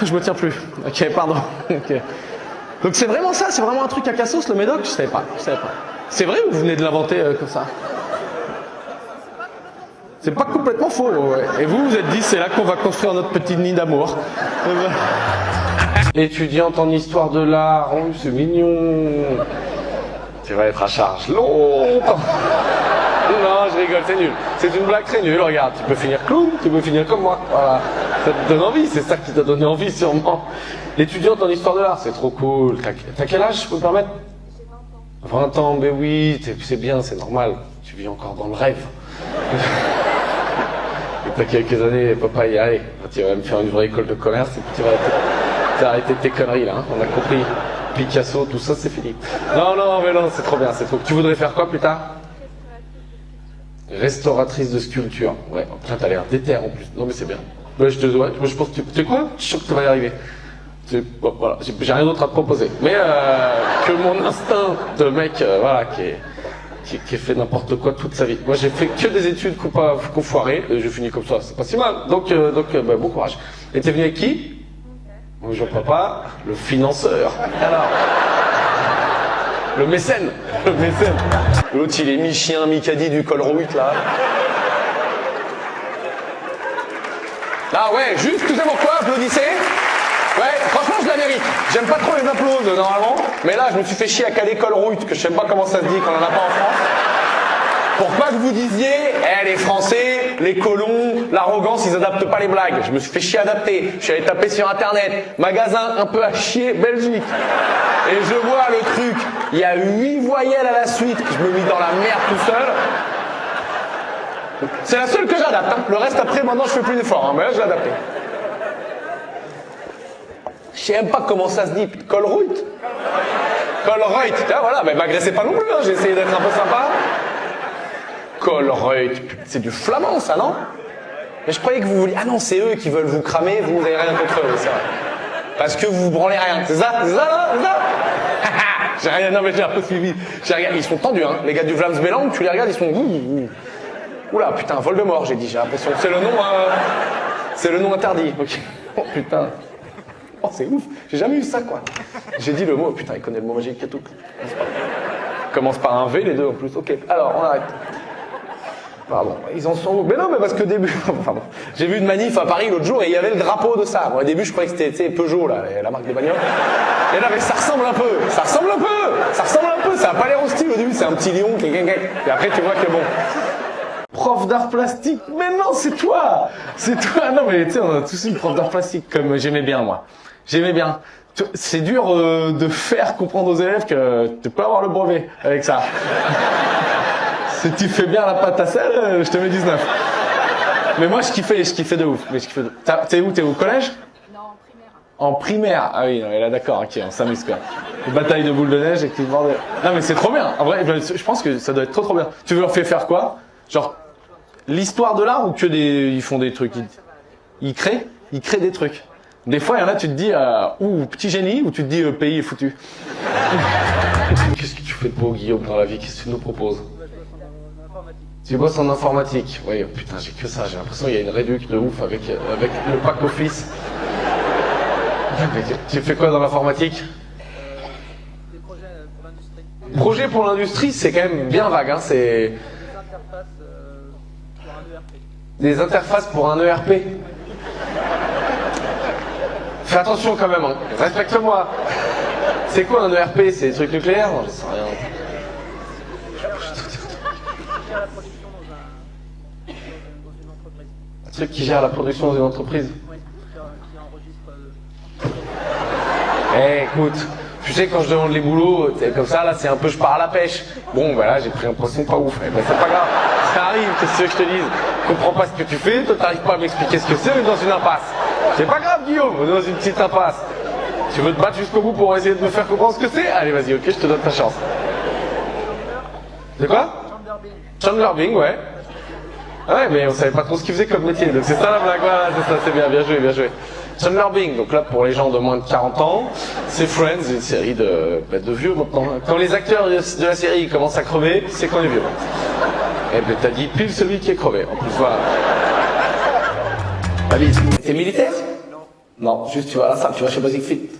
Je me tiens plus. Ok, pardon. Okay. Donc c'est vraiment ça, c'est vraiment un truc à Cassos, le Médoc? Je savais pas. C'est vrai ou vous venez de l'inventer comme ça? C'est pas complètement faux. Ouais. Et vous êtes dit, c'est là qu'on va construire notre petit nid d'amour. Étudiante en histoire de l'art, oh, c'est mignon. Tu vas être à charge longtemps. Non, je rigole, c'est nul. C'est une blague très nulle, regarde. Tu peux finir clown, tu peux finir comme moi. Voilà. Ça te donne envie, c'est ça qui t'a donné envie sûrement. L'étudiante en histoire de l'art, c'est trop cool. T'as quel âge, je peux me permettre? 20 ans, mais oui, c'est bien, c'est normal. Tu vis encore dans le rêve. Et t'as quelques années, papa y aller. Tu vas me faire une vraie école de commerce et puis tu vas arrêter tes conneries là, hein. On a compris. Picasso, tout ça, c'est fini. Non, mais non, c'est trop bien, c'est trop. Tu voudrais faire quoi plus tard? Restauratrice de sculpture. Ouais, putain, t'as l'air déter en plus. Non, mais c'est bien. Ouais, je pense que tu sais quoi? Je suis sûr que tu vas y arriver. Bon, voilà, j'ai rien d'autre à te proposer. Mais que mon instinct de mec, voilà, qui a fait n'importe quoi toute sa vie. Moi, j'ai fait que des études qu'on foiré, et j'ai fini comme ça. C'est pas si mal. Donc, bah, bon courage. Et t'es venu avec qui? Bonjour papa, le financeur. Alors, le mécène. L'autre, il est mi-chien, mi-caddie du col Rouit, là. Ah ouais, juste, tu sais pourquoi, applaudissez. Ouais, franchement, je la mérite. J'aime pas trop les applaudissements, normalement. Mais là, je me suis fait chier à caler col Rouit, que je sais pas comment ça se dit, qu'on en a pas en France. Pour pas que vous disiez, les Français, les colons, l'arrogance, ils adaptent pas les blagues. Je me suis fait chier à adapter. Je suis allé taper sur internet, magasin un peu à chier, Belgique. Et je vois le truc, il y a 8 voyelles à la suite, je me mis dans la merde tout seul. C'est la seule que j'adapte, hein. Le reste après, maintenant, je fais plus d'efforts, hein. Mais là, je l'ai adapté. Je sais même pas comment ça se dit, Colruyt. Colruyt, tiens, voilà, mais m'agressez pas non plus, hein. J'ai essayé d'être un peu sympa. Colruyt, c'est du flamand ça, non? Mais je croyais que vous vouliez... Ah non, c'est eux qui veulent vous cramer, vous n'avez rien contre eux, c'est vrai. Parce que vous branlez rien, c'est ça? C'est ça, là? C'est ça? J'ai rien, non mais j'ai un peu suivi. Ils sont tendus, hein. Les gars du Vlaams-Bélang, tu les regardes, ils sont... Oula, putain, Voldemort, j'ai dit, j'ai l'impression. C'est le nom interdit, ok. Oh putain. Oh, c'est ouf. J'ai jamais eu ça, quoi. J'ai dit le mot, putain, il connaît le mot magique et tout. Commence par un V, les deux en plus. Ok, alors, on arrête. Pardon, ils en sont où? Mais non, mais parce que début... Pardon. J'ai vu une manif à Paris l'autre jour et il y avait le drapeau de ça. Moi, au début, je croyais que c'était Peugeot, là, la marque des bagnoles. Et là, mais ça ressemble un peu. Ça a pas l'air hostile au début, c'est un petit lion qui... Et après, tu vois que bon... Prof d'art plastique, mais non, c'est toi. Non, mais tu sais, on a tous une prof d'art plastique, comme j'aimais bien, moi. J'aimais bien. C'est dur de faire comprendre aux élèves que tu peux avoir le brevet avec ça. Si tu fais bien la pâte à sel, je te mets 19. Mais moi, je kiffais de ouf. T'es où au collège? Non, en primaire. En primaire? Ah oui, non, là d'accord, ok, on s'amuse quoi. Une bataille de boules de neige et tout le bordel. Non mais c'est trop bien. En vrai, je pense que ça doit être trop bien. Tu veux leur faire quoi? Genre, l'histoire de l'art ou que ils font des trucs? Ils créent des trucs. Des fois, il y en a, tu te dis, ouh, petit génie, ou tu te dis, pays est foutu. Qu'est-ce que tu fais de beau, Guillaume, dans la vie? Qu'est-ce que tu nous proposes? Tu bosses en informatique? Oui, putain, j'ai que ça. J'ai l'impression qu'il y a une réduc de ouf avec le pack office. Tu fais quoi dans l'informatique? Des projets pour l'industrie. Projet pour l'industrie, c'est quand même bien vague, hein, c'est... Des interfaces pour un ERP. Des interfaces pour un ERP. Fais attention quand même, hein. Respecte-moi. C'est quoi un ERP? C'est des trucs nucléaires? Non, je sais rien. Un truc qui gère la production dans une entreprise. Oui, qui enregistre... Écoute, tu sais, quand je demande les boulots, comme ça, là, c'est un peu je pars à la pêche. Bon, bah là, j'ai pris un poisson pas ouf. Ben, c'est pas grave, ça arrive, qu'est-ce que je te dise? Je comprends pas ce que tu fais, toi, t'arrives pas à m'expliquer ce que c'est, on est dans une impasse. C'est pas grave, Guillaume, on est dans une petite impasse. Tu veux te battre jusqu'au bout pour essayer de me faire comprendre ce que c'est? Allez, vas-y, ok, je te donne ta chance. De quoi? Chandler Bing, ouais. Ouais, mais on savait pas trop ce qu'il faisait comme métier, donc c'est ça la blague, voilà, c'est ça, c'est bien joué. Chandler Bing, donc là pour les gens de moins de 40 ans, c'est Friends, une série de vieux maintenant. Quand les acteurs de la série commencent à crever, c'est qu'on est vieux. Et ben t'as dit pile celui qui est crevé, en plus voilà. Allez, t'es militaire? Non, juste tu vas à la salle, tu vas chez Basic Fit.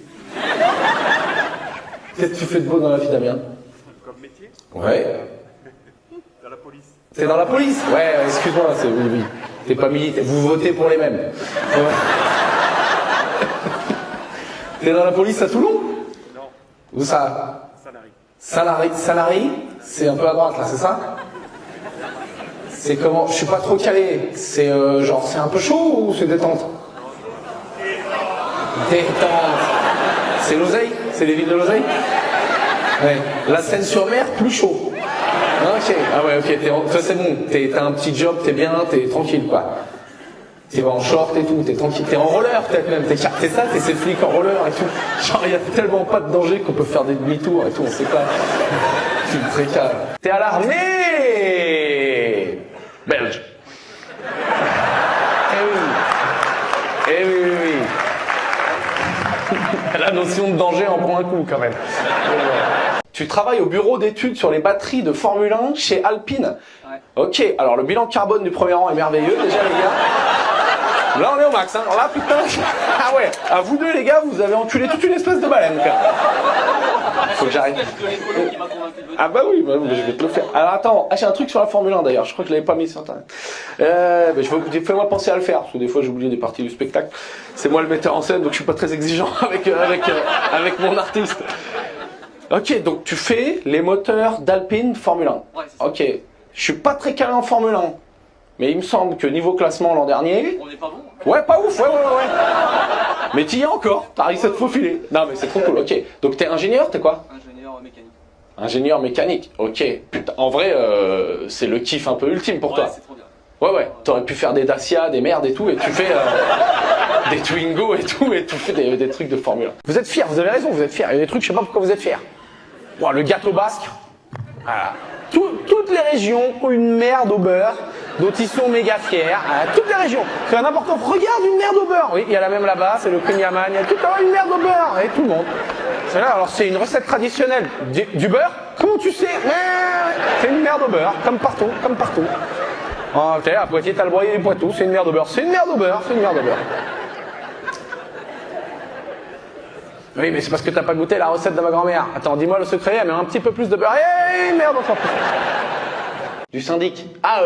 Qu'est-ce que tu fais de beau dans la vie, Damien? Comme métier, Ouais. dans la police. T'es dans la police? Ouais, excuse-moi, c'est oui, oui. T'es pas militaire, vous votez pour les mêmes. Ouais. T'es dans la police à Toulon? Non. Où ça? Salarié. Salarié? C'est un peu à droite là, c'est ça? C'est comment? Je suis pas trop calé. C'est genre, c'est un peu chaud ou c'est détente? Détente. C'est l'oseille? C'est les villes de l'oseille? Ouais. La Seine-sur-Mer, plus chaud. Ok. Ah ouais, ok. Toi c'est bon. T'as un petit job, t'es bien, t'es tranquille quoi. T'es en short et tout, t'es tranquille. T'es en roller peut-être même. T'es ça, t'es ces flics en roller et tout. Genre il y a tellement pas de danger qu'on peut faire des demi-tours et tout, on sait pas. C'est très calme. T'es à l'armée belge. Eh oui. Eh oui, oui, oui. La notion de danger en prend un coup quand même. Tu travailles au bureau d'études sur les batteries de Formule 1 chez Alpine. Ouais. Ok, alors le bilan carbone du premier rang est merveilleux déjà les gars. Là on est au max, hein. Alors là putain, ah ouais, à vous deux les gars, vous avez enculé toute une espèce de baleine quoi. Faut que j'arrête. Ah bah oui, je vais te le faire. Alors attends, j'ai un truc sur la Formule 1 d'ailleurs, je crois que je l'avais pas mis sur internet. Fais-moi penser à le faire, parce que des fois j'oublie des parties du spectacle. C'est moi le metteur en scène, donc je suis pas très exigeant avec mon artiste. Ok, donc tu fais les moteurs d'Alpine Formule 1. Ouais, c'est ça. Ok, je suis pas très calé en Formule 1, mais il me semble que niveau classement l'an dernier... On n'est pas bon. Ouais, pas ouf, ouais. Mais t'y es encore, t'as réussi à te faufiler. Non mais c'est trop cool, ok. Donc t'es ingénieur, t'es quoi? Ingénieur mécanique. Ingénieur mécanique, ok. Putain, en vrai, c'est le kiff un peu ultime pour toi. Ouais, c'est trop bien. Ouais, t'aurais pu faire des Dacia, des merdes et tout, et tu fais des Twingo et tout, et tu fais des trucs de Formule 1. Vous êtes fiers, vous avez raison, vous êtes fiers. Il y a des trucs, je sais pas pourquoi vous êtes fiers. Wow, le gâteau basque, voilà. Toutes les régions ont une merde au beurre, dont ils sont méga fiers. Voilà, toutes les régions. C'est n'importe quoi. Regarde une merde au beurre. Oui, il y a la même là-bas, c'est le Kunyaman, il y a tout une merde au beurre, et tout le monde. C'est là, alors c'est une recette traditionnelle. Du beurre? Comment tu sais? C'est une merde au beurre, comme partout, comme partout. Oh, tu sais, à Poitiers, t'as le broyer du Poitou, c'est une merde au beurre. C'est une merde au beurre, c'est une merde au beurre. Oui, mais c'est parce que t'as pas goûté la recette de ma grand-mère. Attends, dis-moi le secret, elle met un petit peu plus de beurre. Merde, encore plus. Du syndic. Ah,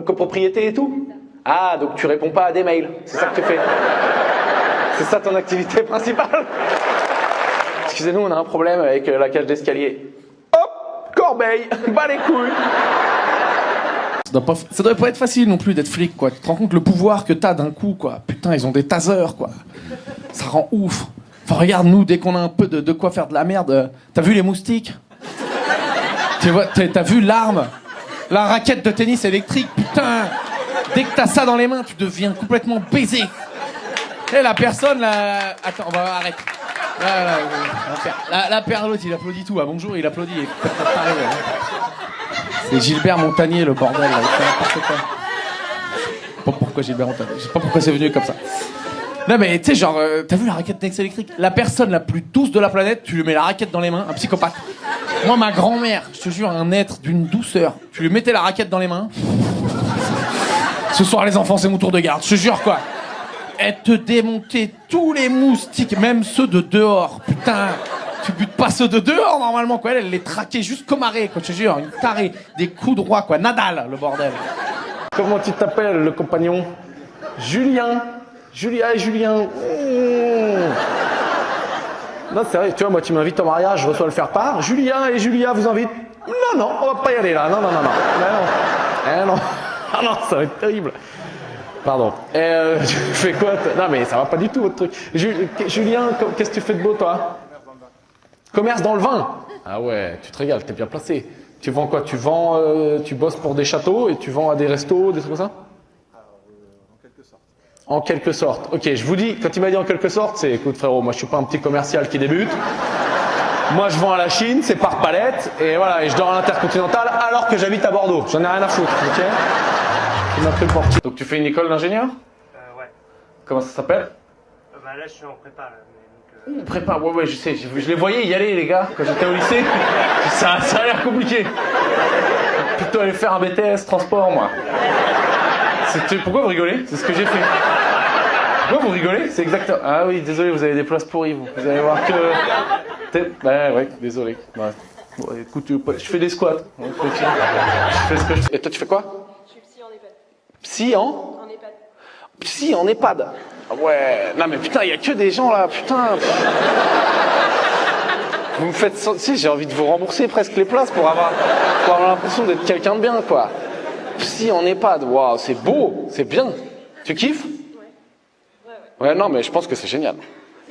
copropriété et tout? Ah, donc tu réponds pas à des mails. C'est ça que tu fais. C'est ça ton activité principale. Excusez-nous, on a un problème avec la cage d'escalier. Hop, corbeille, bas les couilles. Ça doit pas être facile non plus d'être flic, quoi. Tu te rends compte le pouvoir que t'as d'un coup, quoi. Putain, ils ont des tasers, quoi. Ça rend ouf. Enfin, regarde, nous, dès qu'on a un peu de quoi faire de la merde, t'as vu les moustiques? Tu vois, t'as vu l'arme? La raquette de tennis électrique, putain. Dès que t'as ça dans les mains, tu deviens complètement baisé. Et la personne, là... Attends, on va arrêter. La paire, l'autre, il applaudit tout. Ah, bonjour, il applaudit. C'est Gilbert Montagnier, le bordel, là. Il fait n'importe quoi. Je sais pas pourquoi Gilbert Montagnier. Je sais pas pourquoi c'est venu comme ça. Non, mais tu sais, genre, t'as vu la raquette tennis électrique? La personne la plus douce de la planète, tu lui mets la raquette dans les mains, un psychopathe. Moi, ma grand-mère, je te jure, un être d'une douceur. Tu lui mettais la raquette dans les mains. Ce soir, les enfants, c'est mon tour de garde. Je te jure, quoi. Elle te démontait tous les moustiques, même ceux de dehors. Putain, tu butes pas ceux de dehors, normalement, quoi. Elle les traquait juste comme arrêt, quoi. Je te jure, une tarée. Des coups droits, quoi. Nadal, le bordel. Comment tu t'appelles, le compagnon? Julien. Julien. Non, c'est vrai, tu vois, moi, tu m'invites au mariage, je reçois le faire-part. Julien et Julia vous invitent. Non, on va pas y aller là. Non. Non, ça va être terrible. Pardon. Tu fais quoi? Non, mais ça va pas du tout, votre truc. Julien, qu'est-ce que tu fais de beau, toi? Commerce dans le vin. Ah ouais, tu te régales, t'es bien placé. Tu vends quoi? Tu bosses pour des châteaux et tu vends à des restos, des trucs comme ça? En quelque sorte. Ok, je vous dis, quand il m'a dit en quelque sorte, c'est, écoute frérot, moi je suis pas un petit commercial qui débute. Moi je vends à la Chine, c'est par palette, et voilà, et je dors à l'Intercontinental alors que j'habite à Bordeaux. J'en ai rien à foutre, ok? Il m'a pris le portier. Donc tu fais une école d'ingénieur? Ouais. Comment ça s'appelle? Bah là, je suis en prépa, là. Prépa, ouais, je sais, je les voyais y aller les gars, quand j'étais au lycée. Ça a l'air compliqué. Plutôt aller faire un BTS transport, moi. Pourquoi vous rigolez? C'est ce que j'ai fait. Pourquoi vous rigolez? C'est exactement... Ah oui, désolé, vous avez des places pourries, vous. Vous allez voir que... Ouais, désolé. Ouais. Bon, écoute, je fais des squats. Je fais ce que je fais. Et toi, tu fais quoi? Je suis psy en EHPAD. Psy en En EHPAD. Psy en EHPAD. Ah ouais. Non mais putain, il y a que des gens là, putain. Vous me faites... Tu sais, j'ai envie de vous rembourser presque les places pour avoir l'impression d'être quelqu'un de bien, quoi. Psy en EHPAD, waouh, c'est beau, c'est bien. Tu kiffes? Ouais, non, mais je pense que c'est génial.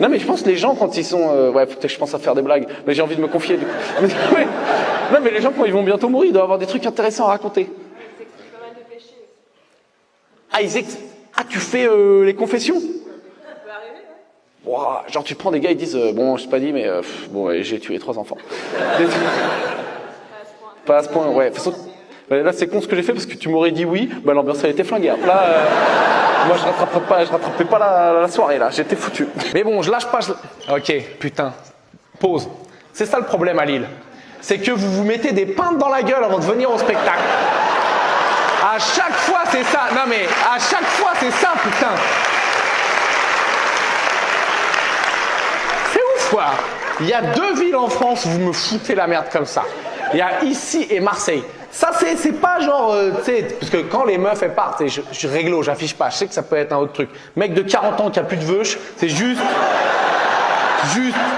Non, mais je pense que les gens, quand ils sont... ouais, faut que je pense à faire des blagues, mais j'ai envie de me confier, du coup. Ouais. Non, mais les gens, quand ils vont bientôt mourir, ils doivent avoir des trucs intéressants à raconter. Ils expliquent pas mal de péchés aussi. Ah, tu fais les confessions? Ça peut arriver, ouais. Wow, genre, tu prends des gars, ils disent, bon, je t'ai pas dit, mais bon, j'ai tué 3 enfants. Pas à ce point, ouais. De toute façon, là, c'est con ce que j'ai fait parce que tu m'aurais dit oui, bah l'ambiance elle était flinguée. Là, moi je rattrapais pas la soirée là, j'étais foutu. Mais bon, je lâche pas. Ok, putain. Pause. C'est ça le problème à Lille. C'est que vous vous mettez des pintes dans la gueule avant de venir au spectacle. À chaque fois c'est ça. Non mais, à chaque fois c'est ça, putain. C'est ouf quoi. Il y a 2 villes en France où vous me foutez la merde comme ça. Il y a ici et Marseille. Ça, c'est pas genre, tu sais, parce que quand les meufs, elles partent, je suis réglo, j'affiche pas, je sais que ça peut être un autre truc. Mec de 40 ans qui a plus de veuche, c'est juste,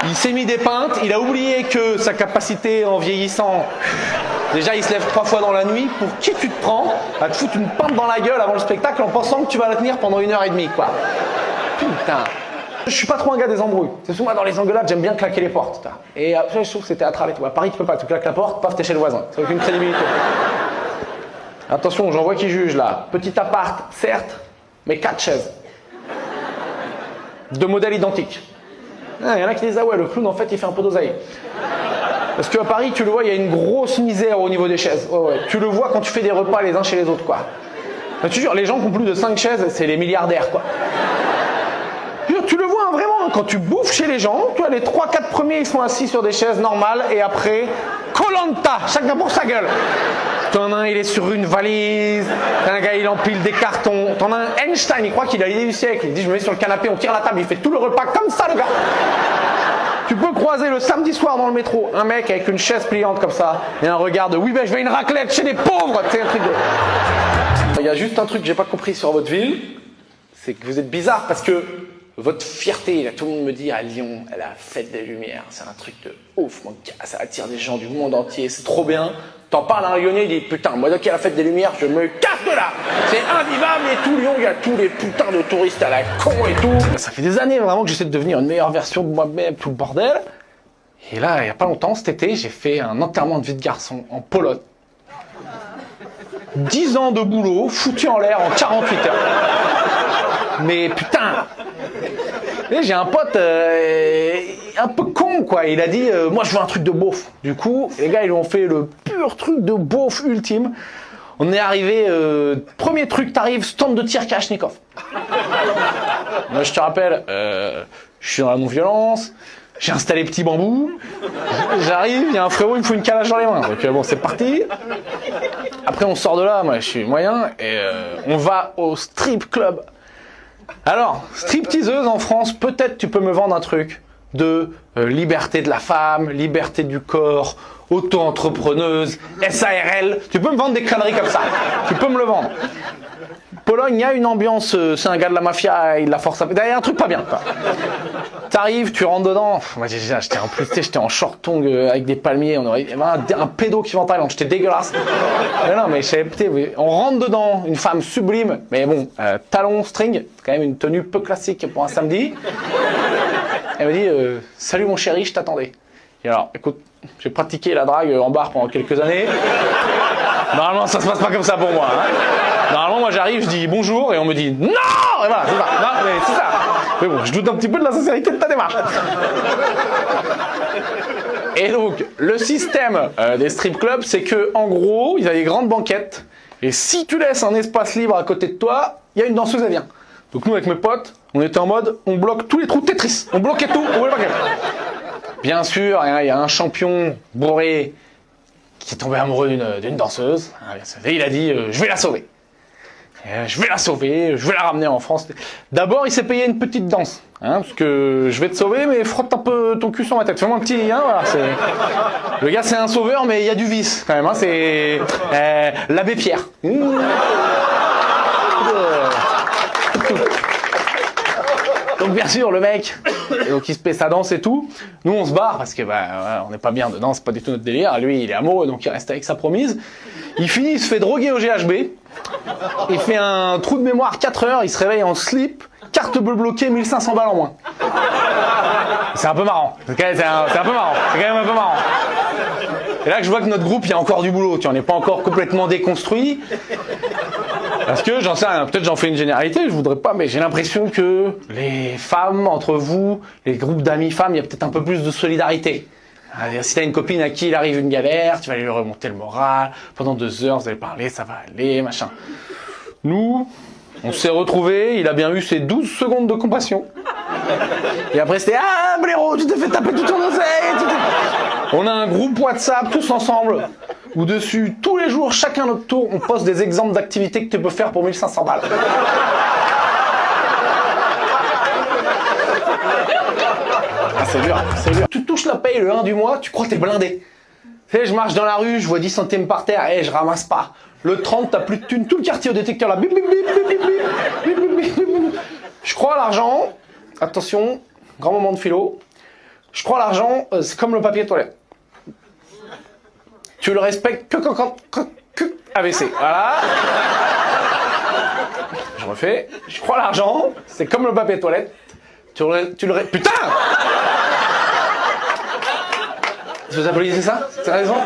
il s'est mis des pintes, il a oublié que sa capacité en vieillissant, déjà il se lève 3 fois dans la nuit, pour qui tu te prends à te foutre une pinte dans la gueule avant le spectacle en pensant que tu vas la tenir pendant 1h30, quoi. Putain. Je suis pas trop un gars des embrouilles. C'est souvent dans les engueulades, j'aime bien claquer les portes. Et après, je trouve que c'est théâtral et tout. À Paris, tu peux pas. Tu claques la porte, paf, t'es chez le voisin. Ça n'a aucune crédibilité. Attention, j'en vois qui juge là. Petit appart, certes, mais 4 chaises. De modèles identiques. Il y en a qui disent, ah ouais, le clown, en fait, il fait un peu d'oseille. Parce qu'à Paris, tu le vois, il y a une grosse misère au niveau des chaises. Ouais, ouais. Tu le vois quand tu fais des repas les uns chez les autres, quoi. Enfin, tu jures, les gens qui ont plus de 5 chaises, c'est les milliardaires, quoi. Tu le vois hein, vraiment, quand tu bouffes chez les gens, tu vois, les 3-4 premiers ils sont assis sur des chaises normales et après, Koh-Lanta, chacun pour sa gueule. T'en as un, il est sur une valise, t'as un gars, il empile des cartons, t'en as un Einstein, il croit qu'il a l'idée du siècle, il dit je me mets sur le canapé, on tire la table, il fait tout le repas comme ça le gars. Tu peux croiser le samedi soir dans le métro, un mec avec une chaise pliante comme ça, et un regard de oui ben je vais une raclette chez les pauvres, c'est un truc de... Il y a juste un truc que j'ai pas compris sur votre ville, c'est que vous êtes bizarre parce que votre fierté, là, tout le monde me dit à Lyon, la fête des Lumières, c'est un truc de ouf, mon gars, ça attire des gens du monde entier, c'est trop bien. T'en parles à un Lyonnais, il dit putain, moi dès qu'il y a la fête des Lumières, je me casse de là. C'est invivable et tout Lyon, il y a tous les putains de touristes à la con et tout. Ça fait des années vraiment que j'essaie de devenir une meilleure version de moi-même, tout le bordel. Et là, il y a pas longtemps, cet été, j'ai fait un enterrement de vie de garçon en Pologne. 10 ans de boulot, foutu en l'air en 48 heures. Mais putain. Et j'ai un pote un peu con quoi, il a dit moi je veux un truc de beauf. Du coup les gars ils ont fait le pur truc de beauf ultime. On est arrivé, premier truc t'arrives, stand de tir Kalachnikov. Moi je te rappelle, je suis dans la non-violence, j'ai installé petit bambou, j'arrive, il y a un frérot il me fout une calage dans les mains. Donc bon c'est parti. Après on sort de là, moi je suis moyen et on va au strip club. Alors, stripteaseuse en France, peut-être tu peux me vendre un truc de liberté de la femme, liberté du corps, auto-entrepreneuse, SARL. Tu peux me vendre des conneries comme ça. Tu peux me le vendre. Pologne, il y a une ambiance, c'est un gars de la mafia, il la force à... Il y a un truc pas bien, quoi. T'arrives, tu rentres dedans. Moi, j'étais en short tongue avec des palmiers. Il y avait un pédo qui va en Thaïlande. J'étais dégueulasse. Mais non, mais on rentre dedans, une femme sublime. Mais bon, talons, string, c'est quand même une tenue peu classique pour un samedi. Elle me dit, salut mon chéri, je t'attendais. Et alors, écoute, j'ai pratiqué la drague en bar pendant quelques années. Normalement, ça se passe pas comme ça pour moi. Hein. Normalement, moi j'arrive, je dis bonjour et on me dit non. Et voilà, c'est ça. Non, mais c'est ça. Mais bon, je doute un petit peu de la sincérité de ta démarche. Et donc, le système des strip clubs, c'est que en gros, il y a des grandes banquettes. Et si tu laisses un espace libre à côté de toi, il y a une danseuse, elle vient. Donc nous, avec mes potes, on était en mode, on bloque tous les trous Tetris. On bloquait tout, on bloquait. Bien sûr, il y a un champion bourré qui est tombé amoureux d'une danseuse. Et il a dit, je vais la sauver. Je vais la sauver, je vais la ramener en France. D'abord, il s'est payé une petite danse. Hein, parce que je vais te sauver, mais frotte un peu ton cul sur ma tête. Fais-moi un petit... Hein, voilà, le gars, c'est un sauveur, mais il y a du vice, quand même. Hein, c'est l'abbé Pierre. Donc bien sûr le mec, donc il se paie sa danse et tout. Nous on se barre parce que on n'est pas bien dedans, c'est pas du tout notre délire. Lui il est amoureux donc il reste avec sa promise. Il finit, il se fait droguer au GHB. Il fait un trou de mémoire 4 heures, il se réveille en slip, carte bleue bloquée, 1500 balles en moins. C'est un peu marrant. C'est un peu marrant. C'est quand même un peu marrant. Et là que je vois que notre groupe il y a encore du boulot, on n'est pas encore complètement déconstruit. Parce que j'en sais rien, peut-être j'en fais une généralité, je voudrais pas, mais j'ai l'impression que les femmes, entre vous, les groupes d'amis femmes, il y a peut-être un peu plus de solidarité. Si t'as une copine à qui il arrive une galère, tu vas lui remonter le moral, pendant 2 heures vous allez parler, ça va aller, machin. Nous, on s'est retrouvés, il a bien eu ses 12 secondes de compassion. Et après c'était « Ah, blaireau, tu t'es fait taper tout ton oseille !» On a un groupe WhatsApp tous ensemble, où dessus, tous les jours, chacun notre tour, on poste des exemples d'activités que tu peux faire pour 1500 balles. Ah, c'est dur, c'est dur. Tu touches la paye le 1 du mois, tu crois que t'es blindé. Tu sais, je marche dans la rue, je vois 10 centimes par terre, je ramasse pas. Le 30, t'as plus de thunes, tout le quartier au détecteur là. Bip, bip, bip, bip, bip, bip, bip, bip, bip, bip. Je crois à l'argent, attention, grand moment de philo. Je crois à l'argent, c'est comme le papier toilette. Tu le respectes que quand AVC. Voilà. Je refais. Je crois à l'argent, c'est comme le papier toilette. Putain! Vous applaudissez ça? C'est raison?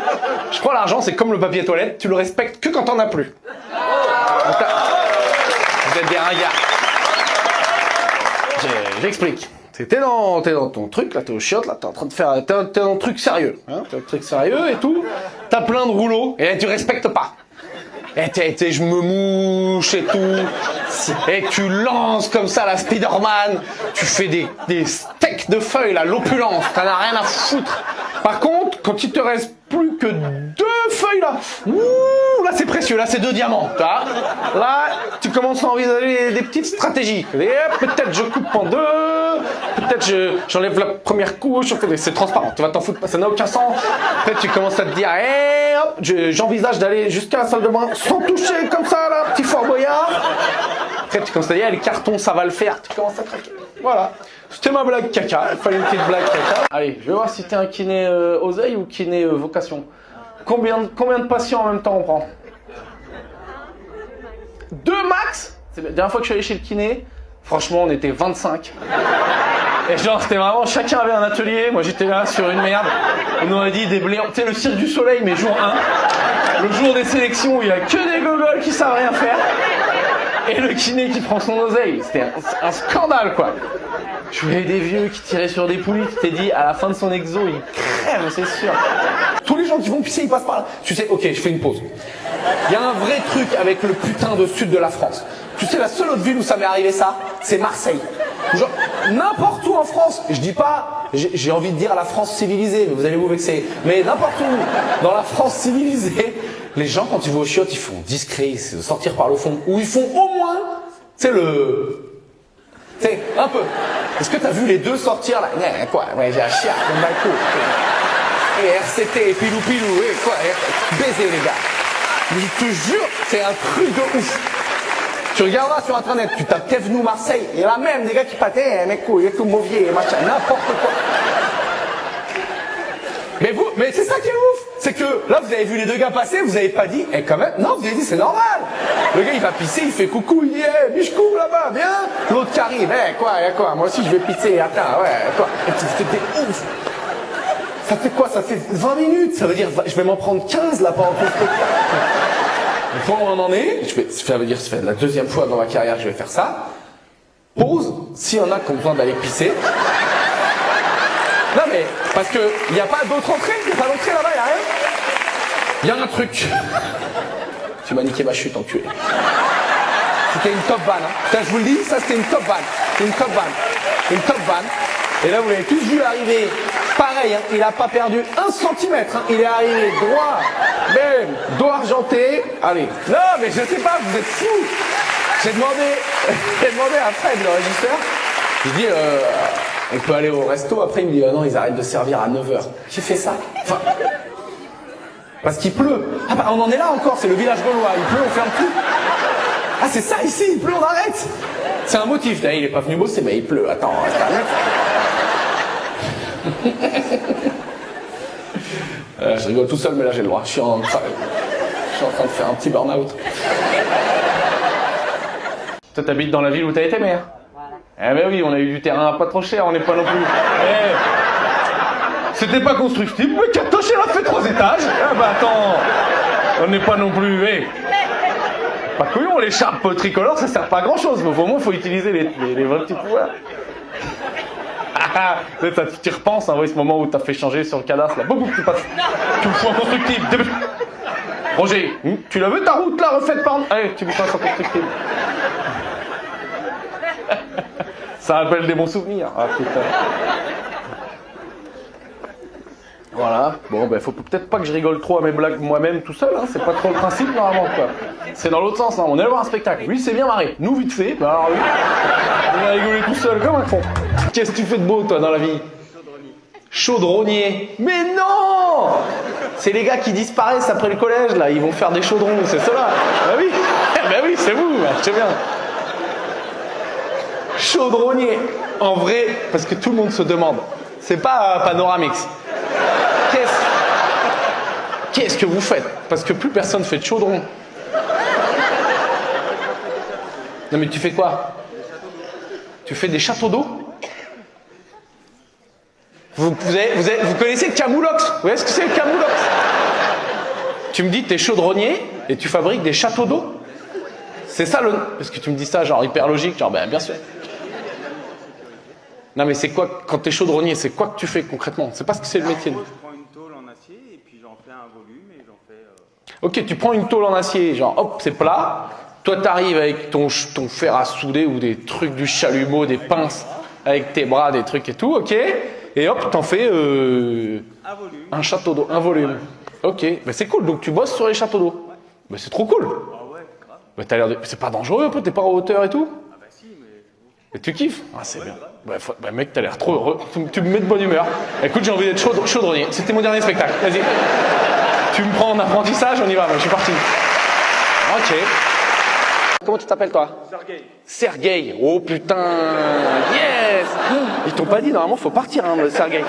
Je crois à l'argent, c'est comme le papier toilette, tu le respectes que quand t'en as plus. Vous êtes des ringards. J'explique. T'es dans ton truc, là, t'es au chiottes, là, t'es en train de faire... T'es dans un truc sérieux, hein, t'es dans un truc sérieux et tout. T'as plein de rouleaux, et là, tu respectes pas. Et je me mouche et tout. Et tu lances comme ça la Spider-Man. Tu fais des steaks de feuilles, là, l'opulence. T'en as rien à foutre. Par contre, quand il te reste plus que 2 feuilles, là, ouh, là, c'est précieux, là, c'est 2 diamants. Là, tu commences à envisager des petites stratégies. Peut-être je coupe en 2, peut-être j'enlève la première couche, c'est transparent, tu vas t'en foutre, ça n'a aucun sens. Après, tu commences à te dire, hop, j'envisage d'aller jusqu'à la salle de bain sans toucher, comme ça, là, petit Fort Boyard. Après, tu commences à dire, les cartons, ça va le faire, tu commences à craquer. Voilà. C'était ma blague caca, il fallait une petite blague caca. Allez, je vais voir si t'es un kiné oseille ou kiné vocation. Combien de patients en même temps on prend? 2 max? C'est la dernière fois que je suis allé chez le kiné, franchement, on était 25. Et genre, c'était vraiment, chacun avait un atelier, moi j'étais là sur une merde. On nous a dit des bléons, tu sais, le cirque du soleil, mais jour 1. Le jour des sélections où il y a que des gogoles qui savent rien faire. Et le kiné qui prend son oseille. C'était un scandale, quoi. Je voyais des vieux qui tiraient sur des poulies, tu t'es dit, à la fin de son exo, il crève, c'est sûr. Tous les gens qui vont pisser, ils passent par là. Tu sais, ok, je fais une pause. Il y a un vrai truc avec le putain de sud de la France. Tu sais, la seule autre ville où ça m'est arrivé ça, c'est Marseille. Genre, n'importe où en France, je dis pas, j'ai envie de dire la France civilisée, mais vous allez vous vexer, mais n'importe où, dans la France civilisée, les gens, quand ils vont aux chiottes, ils font discret, ils se sortir par le fond, ou ils font au moins, c'est un peu. Est-ce que t'as vu les 2 sortir là? Ouais, quoi? Ouais, j'ai un chien, comme d'un coup. Et RCT, pilou pilou, et quoi? Baiser les gars. Mais je te jure, c'est un truc de ouf. Tu regarderas sur internet, tu tapes Thévenoud Marseille, il y a même des gars qui pâtaient, mec, il est tout mauvier, machin, n'importe quoi. Mais c'est ça qui est ouf, c'est que là vous avez vu les 2 gars passer, vous avez pas dit, quand même, non, vous avez dit c'est normal. Le gars il va pisser, il fait coucou, il dit, biche-coupe là-bas, viens. L'autre qui arrive, quoi, moi aussi je vais pisser, attends, quoi. Et c'était ouf. Ça fait quoi? Ça fait 20 minutes, ça veut dire, je vais m'en prendre 15 là pendant tout le spectacle. Le point où on en est, ça veut dire, ça fait la 2e fois dans ma carrière que je vais faire ça. Pause, s'il y en a qui ont besoin d'aller pisser. Non mais, parce que il n'y a pas d'autre entrée, il n'y a pas d'entrée là-bas, il n'y a rien. Il y a un truc. Tu m'as niqué ma chute, enculé. C'était une top van, hein. Putain, je vous le dis, ça c'était une top van. C'était une top van. Une top van. Et là, vous l'avez tous vu arriver. Pareil, hein, il a pas perdu 1 centimètre. Hein. Il est arrivé droit, même, dos argenté. Allez. Non, mais je sais pas, vous êtes fous. J'ai demandé à Fred, le régisseur, je dis, on peut aller au resto. Après, il me dit, non, ils arrêtent de servir à 9h. Qui fait ça? Enfin, parce qu'il pleut. Ah bah, on en est là encore, c'est le village gaulois. Il pleut, on ferme tout. Ah, c'est ça ici, il pleut, on arrête. C'est un motif. D'ailleurs, il est pas venu bosser, mais il pleut. Attends, je rigole tout seul, mais là, j'ai le droit. Je suis en train de faire un petit burn-out. Toi, t'habites dans la ville où t'as été maire? Voilà. Eh ben oui, on a eu du terrain pas trop cher, on n'est pas non plus... Eh, c'était pas constructible, mais Katoche, elle a fait 3 étages. Ah bah attends, on n'est pas non plus... Eh. Pas couillon, les charpes tricolores, ça sert pas à grand chose, mais au moins, il faut utiliser les vrais petits pouvoirs. Tu repenses, hein, oui, ce moment où t'as fait changer sur le cadastre, là, boum, tu passes... Tu me fous en constructible. Roger, tu l'as vu ta route là refaite par... Allez, tu me passes en constructible. Ça rappelle des bons souvenirs. Ah putain. Voilà. Bon, ben faut peut-être pas que je rigole trop à mes blagues moi-même tout seul. Hein. C'est pas trop le principe normalement quoi. C'est dans l'autre sens. Hein. On est allé voir un spectacle. Lui, c'est bien marré. Nous, vite fait. Ben alors lui, on a rigolé tout seul comme un con. Qu'est-ce que tu fais de beau toi dans la vie? Chaudronnier. Mais non! C'est les gars qui disparaissent après le collège là. Ils vont faire des chaudrons. C'est ceux-là. Ben oui. Ben oui, c'est vous. Je sais bien. Chaudronnier, en vrai, parce que tout le monde se demande, c'est pas Panoramix. Qu'est-ce que vous faites? Parce que plus personne fait de chaudron. Non mais tu fais quoi? Tu fais des châteaux d'eau? Vous connaissez le camoulox? Vous voyez ce que c'est le camoulox? Tu me dis que t'es chaudronnier et tu fabriques des châteaux d'eau? C'est ça le... Parce que tu me dis ça genre hyper logique, genre ben bien sûr. Non mais c'est quoi, quand t'es chaudronnier, c'est quoi que tu fais concrètement? C'est pas ce que c'est le métier. Moi, je prends une tôle en acier et puis j'en fais un volume et j'en fais... Ok, tu prends une tôle en acier, genre hop, c'est plat. Toi t'arrives avec ton fer à souder ou des trucs du chalumeau, des pinces, avec tes bras, des trucs et tout, ok. Et hop, t'en fais un volume. Un château d'eau, un volume. Ok, mais c'est cool, donc tu bosses sur les châteaux d'eau. Mais c'est trop cool. Ah ouais, grave. Mais t'as l'air de... C'est pas dangereux un peu, t'es pas en hauteur et tout? Ah bah si, mais... Et tu kiffes? Ah, c'est bien. Bah, mec, t'as l'air trop heureux. Tu me mets de bonne humeur. Écoute, j'ai envie d'être chaudronnier. C'était mon dernier spectacle. Vas-y. Tu me prends en apprentissage, on y va. Je suis parti. Ok. Comment tu t'appelles, toi? Sergueï. Sergueï. Oh, putain. Yes. Ils t'ont pas dit, normalement, faut partir, hein, Sergueï.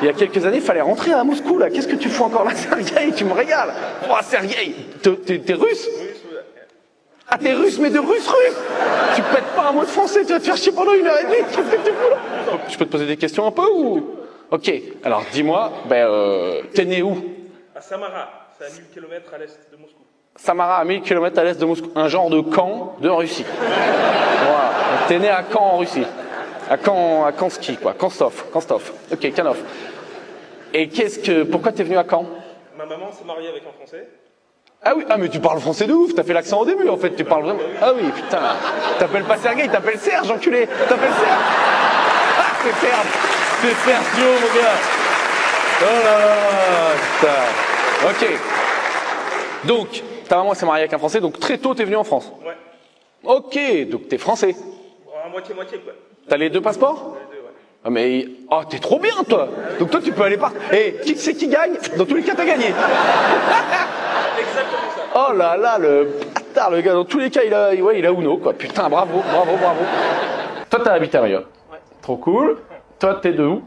Il y a quelques années, il fallait rentrer à Moscou, là. Qu'est-ce que tu fous encore là, Sergueï? Tu me régales. Oh, Sergueï. T'es russe? Ah, t'es russe, mais de russe. Tu pètes pas un mot de français, tu vas te faire chier pendant 1h30. Qu'est-ce que tu fous là? Je peux te poser des questions un peu ou... Ok, alors dis-moi, t'es né où? À Samara, c'est à 1000 km à l'est de Moscou. Samara, à 1000 km à l'est de Moscou. Un genre de camp de Russie. Voilà. T'es né à Caen en Russie. À Kanski, quoi. Kanstov. Ok, Kanov. Et pourquoi t'es venu à Caen? Ma maman s'est mariée avec un Français. Ah oui, mais tu parles français de ouf, t'as fait l'accent au début en fait, tu parles vraiment... Ah oui, putain, t'appelles pas Sergueï, t'appelles Serge, enculé, t'appelles Serge. Ah, c'est Sergio, mon gars. Oh là là, putain. Ok. Donc, ta maman s'est mariée avec un Français, donc très tôt t'es venu en France. Ouais. Ok, donc t'es français. Bon, à moitié-moitié, quoi. T'as les 2 passeports? Les deux, ouais. Ah mais... Oh, t'es trop bien, toi. Donc toi, tu peux aller partout. Et qui c'est qui gagne? Dans tous les cas, t'as gagné. Exactement ça. Oh là là, le bâtard, le gars, dans tous les cas, il a Uno, quoi. Putain, bravo. Toi, t'as habité à Mayotte. Ouais. Trop cool. Toi, t'es de où?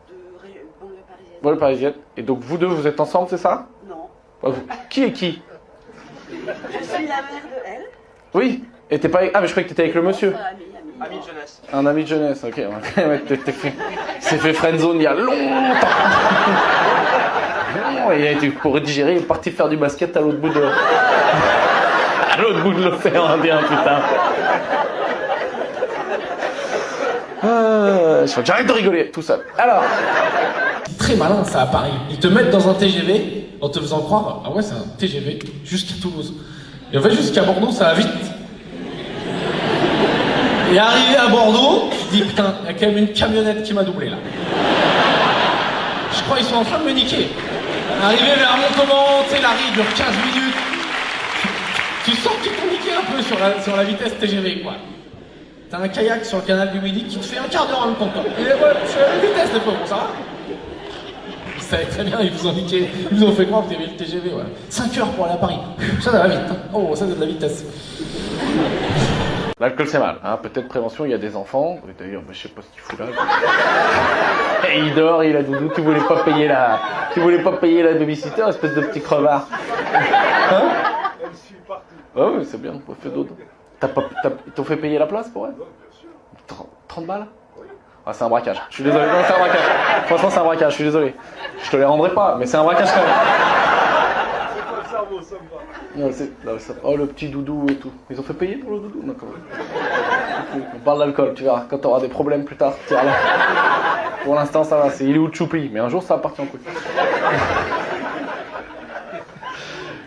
De banlieue parisienne. Banlieue parisienne. Et donc, vous deux, vous êtes ensemble, c'est ça? Non. Qui est qui? Je suis la mère de elle. Oui. Et t'es pas... Ah, mais je croyais que t'étais avec le monsieur. Ami de jeunesse. Un ami de jeunesse, ok. Ouais, il s'est fait friendzone il y a longtemps. Et pour digérer, il est parti faire du basket à l'autre bout de... à l'autre bout de l'océan Indien, putain. J'arrête de rigoler, tout seul. Alors... Très malin ça à Paris. Ils te mettent dans un TGV en te faisant croire, ah ouais c'est un TGV jusqu'à Toulouse. Et en fait jusqu'à Bordeaux ça va vite. Et arrivé à Bordeaux, je dis putain, il y a quand même une camionnette qui m'a doublé là. Je crois qu'ils sont en train de me niquer. Arrivé vers Montauban, tu sais, la ride dure 15 minutes. Tu sens qu'ils t'ont niqué un peu. jeu sur la vitesse TGV, quoi. T'as un kayak sur le canal du Midi qui te fait un quart d'heure en même temps, quoi. Et ouais, je suis à la vitesse, les pauvres, ça va? Ils savaient très bien, ils vous ont niqué. Ils vous ont fait croire que vous aviez le TGV, ouais. 5 heures pour aller à Paris. Ça va vite. Hein. Oh, ça, c'est de la vitesse. L'alcool c'est mal, hein. Peut-être prévention, il y a des enfants. D'ailleurs, je sais pas ce qu'il fout là. Et il dort, il a doudou, tu voulais pas payer la babysitter, espèce de petit crevard. Hein? Ah oui, c'est bien, on fait dodo. Ils t'ont fait payer la place pour elle? 30 balles? Ah, c'est un braquage. Je suis désolé, non, c'est un braquage. Franchement, c'est un braquage, je suis désolé. Je te les rendrai pas, mais c'est un braquage quand même. Non, oh, le petit doudou et tout. Ils ont fait payer pour le doudou? Non, quand même. On parle d'alcool, tu verras. Quand t'auras des problèmes plus tard, tu verras là. Pour l'instant, ça va. Il est où le choupi? Mais un jour, ça va partir en couille.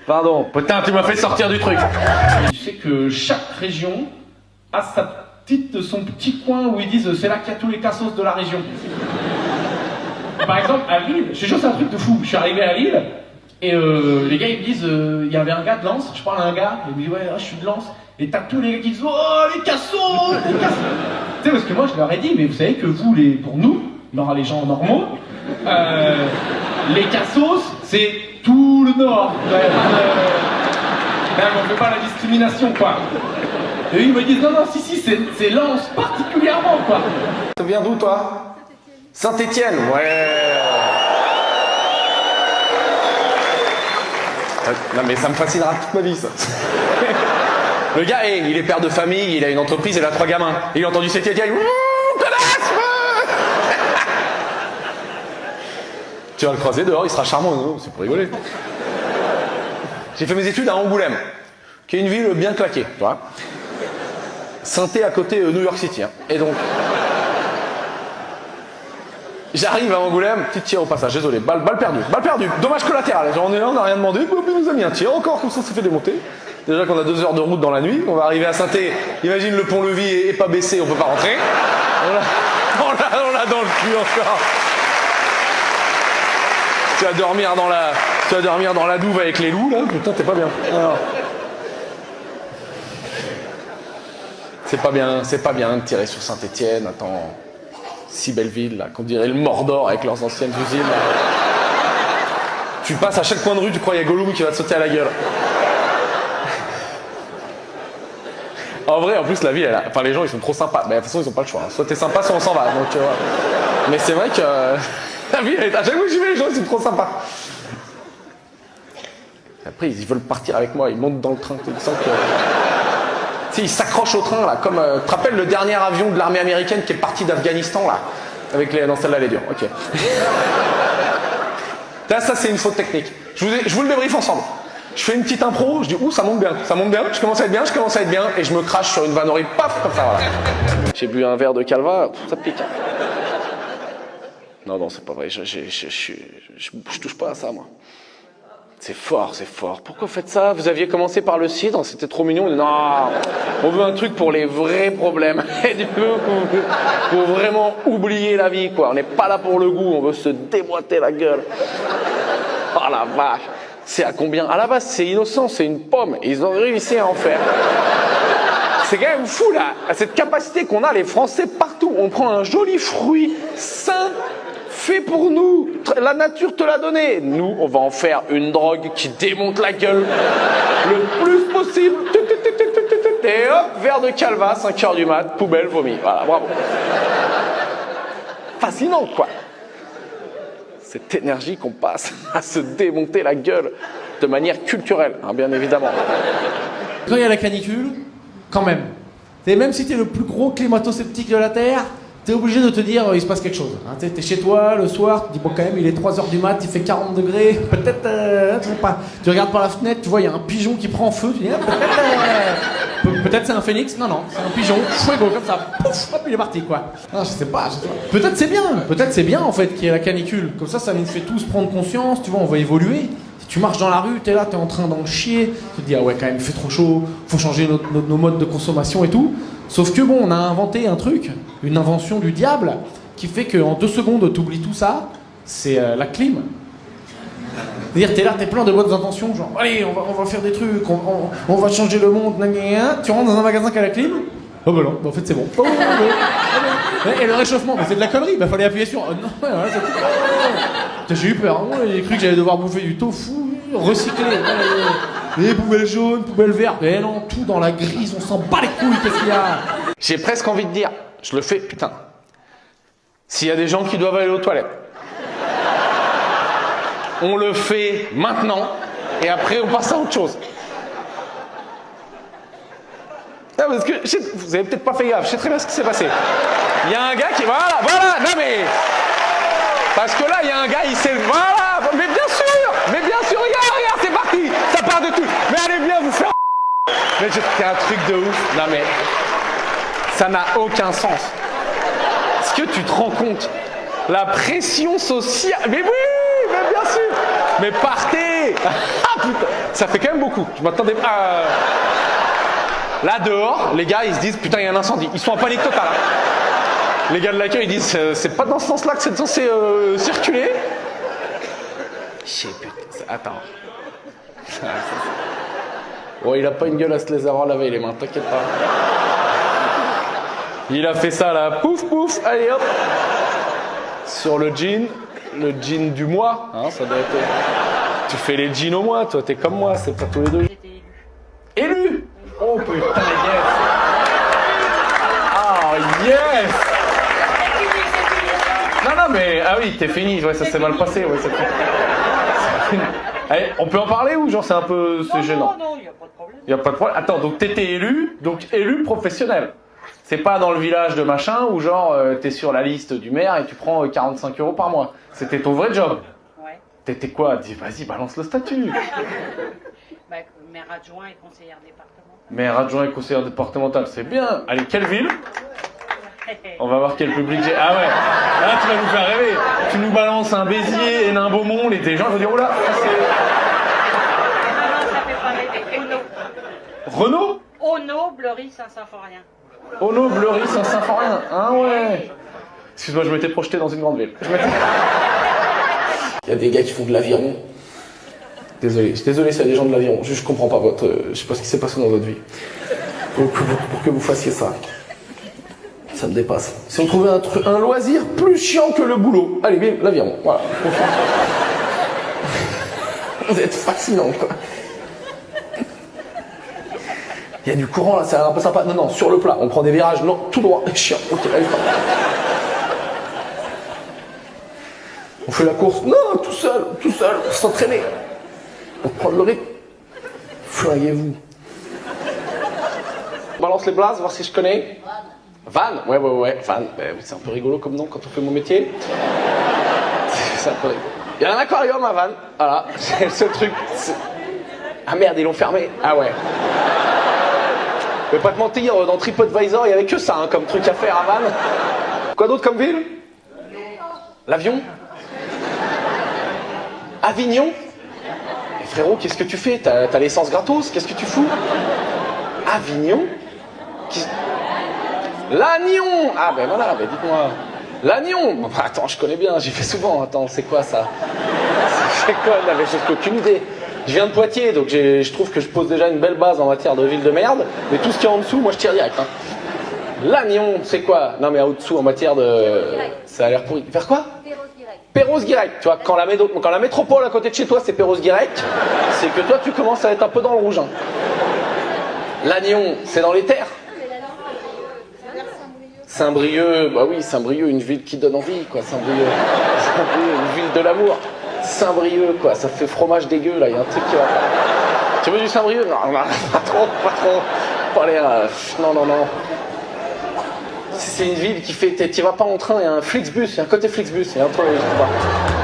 Pardon. Putain, tu m'as fait sortir du truc. Tu sais que chaque région a son petit coin où ils disent c'est là qu'il y a tous les cassos de la région. Par exemple, à Lille, je te jure, c'est un truc de fou. Je suis arrivé à Lille. Et les gars ils me disent, il y avait un gars de Lens, je parle à un gars, il me dit ouais je suis de Lens, et t'as tous les gars qui disent oh les cassos, les cassos. Tu sais parce que moi je leur ai dit mais vous savez que vous pour nous, les gens normaux, les cassos c'est tout le nord. On fait pas la discrimination quoi. Et eux ils me disent non si c'est Lens particulièrement quoi. Ça vient d'où toi? Saint-Étienne, ouais. Non mais ça me fascinera toute ma vie ça. Le gars, il est père de famille, il a une entreprise, il a 3 gamins. Et il a entendu cette idée, tu vas le croiser dehors, il sera charmant, non? C'est pour rigoler. J'ai fait mes études à Angoulême, qui est une ville bien claquée, tu vois. Saint-É à côté New York City. Hein. Et donc, j'arrive à Angoulême, petit tir au passage, désolé, balle perdue, dommage collatéral. Genre on est là, on n'a rien demandé, puis nous a mis un tir, encore comme ça s'est fait démonter. Déjà qu'on a 2 heures de route dans la nuit, on va arriver à Saint-É, imagine le pont-levis est pas baissé, on peut pas rentrer. On l'a dans le cul encore. Tu vas dormir dans la douve avec les loups là, putain t'es pas bien. Alors. C'est pas bien de tirer sur Saint-Étienne, attends. Si belle ville, là, qu'on dirait le Mordor avec leurs anciennes usines. Là. Tu passes à chaque coin de rue, tu crois qu'il y a Gollum qui va te sauter à la gueule. En vrai, en plus, la ville, enfin, les gens, ils sont trop sympas. Mais de toute façon, ils ont pas le choix. Hein. Soit t'es sympa, soit on s'en va. Donc, mais c'est vrai que la ville, à chaque fois que j'y vais, les gens, ils sont trop sympas. Après, ils veulent partir avec moi. Ils montent dans le train. Ils sentent que... Tu sais, ils s'accrochent au train, là, comme... tu te rappelles le dernier avion de l'armée américaine qui est parti d'Afghanistan, là? Avec les... Non, celle-là, elle est dure. Ok. Là, ça, c'est une faute technique. Je vous le débriefe ensemble. Je fais une petite impro, je dis, ouh, ça monte bien, je commence à être bien, et je me crache sur une vanne horrible, paf, comme ça, voilà. J'ai bu un verre de Calva, ça pique. Non, c'est pas vrai, je touche pas à ça, moi. C'est fort. Pourquoi vous faites ça? Vous aviez commencé par le cidre, c'était trop mignon. Non, on veut un truc pour les vrais problèmes. Et du coup, pour vraiment oublier la vie, quoi. On n'est pas là pour le goût, on veut se déboîter la gueule. Oh la vache. C'est à combien? À la base, c'est innocent, c'est une pomme. Et ils ont réussi à en faire. C'est quand même fou, là. Cette capacité qu'on a, les Français, partout. On prend un joli fruit sain, fait pour nous. La nature te l'a donné. Nous, on va en faire une drogue qui démonte la gueule le plus possible. Et hop, verre de Calva, 5h du mat, poubelle, vomi. Voilà, bravo. Fascinant, quoi. Cette énergie qu'on passe à se démonter la gueule de manière culturelle, hein, bien évidemment. Quand il y a la canicule, quand même. Même si t'es le plus gros climato-sceptique de la Terre, t'es obligé de te dire il se passe quelque chose. Hein, t'es chez toi le soir, tu te dis bon quand même il est 3h du mat, il fait 40 degrés, peut-être pas. Tu regardes par la fenêtre, tu vois il y a un pigeon qui prend feu, tu dis peut-être c'est un phénix, non c'est un pigeon, fuego comme ça, pouf, hop il est parti quoi. Non, je sais pas. Peut-être c'est bien en fait qu'il y ait la canicule, comme ça nous fait tous prendre conscience, tu vois on va évoluer. Si tu marches dans la rue, t'es là, t'es en train d'en chier, tu te dis ah ouais quand même il fait trop chaud, faut changer nos modes de consommation et tout. Sauf que bon, on a inventé un truc, une invention du diable, qui fait qu'en 2 secondes, t'oublies tout ça, c'est la clim. C'est-à-dire, t'es là, t'es plein de bonnes intentions, genre, allez, on va faire des trucs, on va changer le monde, tu rentres dans un magasin qui a la clim. Oh bah non, bah en fait c'est bon. Oh, et le réchauffement, mais c'est de la connerie, bah fallait appuyer sur. Non, voilà, c'est tout. Putain, j'ai eu peur, hein. J'ai cru que j'allais devoir bouffer du tofu recyclé. Les poubelles jaunes, poubelles vertes. Mais non, tout dans la grise, on s'en bat les couilles, qu'est-ce qu'il y a? J'ai presque envie de dire, je le fais, putain. S'il y a des gens qui doivent aller aux toilettes, on le fait maintenant, et après on passe à autre chose. Non, parce que vous avez peut-être pas fait gaffe, je sais très bien ce qui s'est passé. Il y a un gars qui... Voilà, non mais... Parce que là, il y a un gars, il s'est... Voilà, mais bien sûr, regarde, c'est parti, ça part de tout. Mais allez bien vous faire... Mais c'est un truc de ouf, non mais... Ça n'a aucun sens. Est-ce que tu te rends compte? La pression sociale... Mais oui, mais bien sûr. Mais partez. Ah putain, ça fait quand même beaucoup, je m'attendais pas à... Là, dehors, les gars, ils se disent, putain, il y a un incendie. Ils sont en panique totale. Hein. Les gars de l'accueil, ils disent, c'est pas dans ce sens-là que c'est censé circuler. Putain, attends. Oh, il a pas une gueule à se les avoir lavé les mains, t'inquiète pas. Il a fait ça, là, pouf, pouf, allez, hop. Sur le jean du mois, hein, ça doit être... Tu fais les jeans au mois, toi, t'es comme moi, c'est pas tous les deux. J'étais élu. Élu! Oh putain, yes! Oh yes! Non, mais... Ah oui, t'es fini, ouais, ça s'est mal passé, ouais, c'est fini. Allez, on peut en parler ou genre c'est un peu... C'est gênant? Non, il n'y a pas de problème. Il y a pas de problème. Attends, donc t'étais élu, donc élu professionnel. C'est pas dans le village de machin où genre t'es sur la liste du maire et tu prends 45 € par mois. C'était ton vrai job. Ouais. T'étais quoi? Dis, vas-y, balance le statut. Bah, maire adjoint et conseillère départementale. Maire adjoint et conseillère départementale, c'est bien. Allez, quelle ville? On va voir quel public j'ai. Ah ouais, là tu vas nous faire rêver. Tu nous balances un Béziers et un Beaumont, les gens vont dire, oh là, c'est... Non, ça fait pas rêver. Renault? Ono, Bleury, Saint-Symphorien. Ono, Bleury, Saint-Symphorien. Ah ouais. Excuse-moi, je m'étais projeté dans une grande ville. Il y a des gars qui font de l'aviron. Désolé s'il y a des gens de l'aviron. Je comprends pas je sais pas ce qui s'est passé dans votre vie. Pour que vous fassiez ça. Ça me dépasse. Si on trouvait un loisir plus chiant que le boulot. Allez, bim, l'aviron. Voilà. Vous êtes fascinants, quoi. Il y a du courant là, c'est un peu sympa. Non, sur le plat, on prend des virages, non, tout droit, chiant. Ok, allez, on fait la course, non, tout seul, s'entraîner. Pour prendre le rythme. Flinguez-vous. On balance les blazes, voir si je connais. Van, ouais, Van. C'est un peu rigolo comme nom quand on fait mon métier. C'est un peu rigolo. Il y a un aquarium à Van, voilà, c'est le seul truc. Ah merde, ils l'ont fermé. Ah ouais. Je vais pas te mentir, dans TripAdvisor, il y avait que ça, hein, comme truc à faire à Vannes. Quoi d'autre comme ville? L'avion? Avignon? Et frérot, qu'est-ce que tu fais? T'as l'essence gratos? Qu'est-ce que tu fous? Avignon? Lannion! Ah ben voilà, ben dites-moi. Lannion! Bon, bah, attends, je connais bien, j'y fais souvent. Attends, c'est quoi ça? C'est quoi? Non mais j'ai aucune idée. Je viens de Poitiers, donc je trouve que je pose déjà une belle base en matière de ville de merde. Mais tout ce qui est en dessous, moi je tire direct. Hein. Lannion, c'est quoi? Non mais en dessous, en matière de... Ça a l'air pourri. Faire quoi? Perros-Guirec. Tu vois, quand la métropole à côté de chez toi, c'est Perros-Guirec, c'est que toi, tu commences à être un peu dans le rouge. Hein. Lannion, c'est dans les terres. Saint-Brieuc, bah oui, Saint-Brieuc, une ville qui donne envie, quoi. Saint-Brieuc, une ville de l'amour. Saint-Brieuc, quoi, ça fait fromage dégueu, là, il y a un truc qui va pas. Tu veux du Saint-Brieuc? Non, pas trop. Pas l'air... Non. C'est une ville qui fait... T'y vas pas en train, il y a un Flixbus, il y a un côté Flixbus, il y a un truc...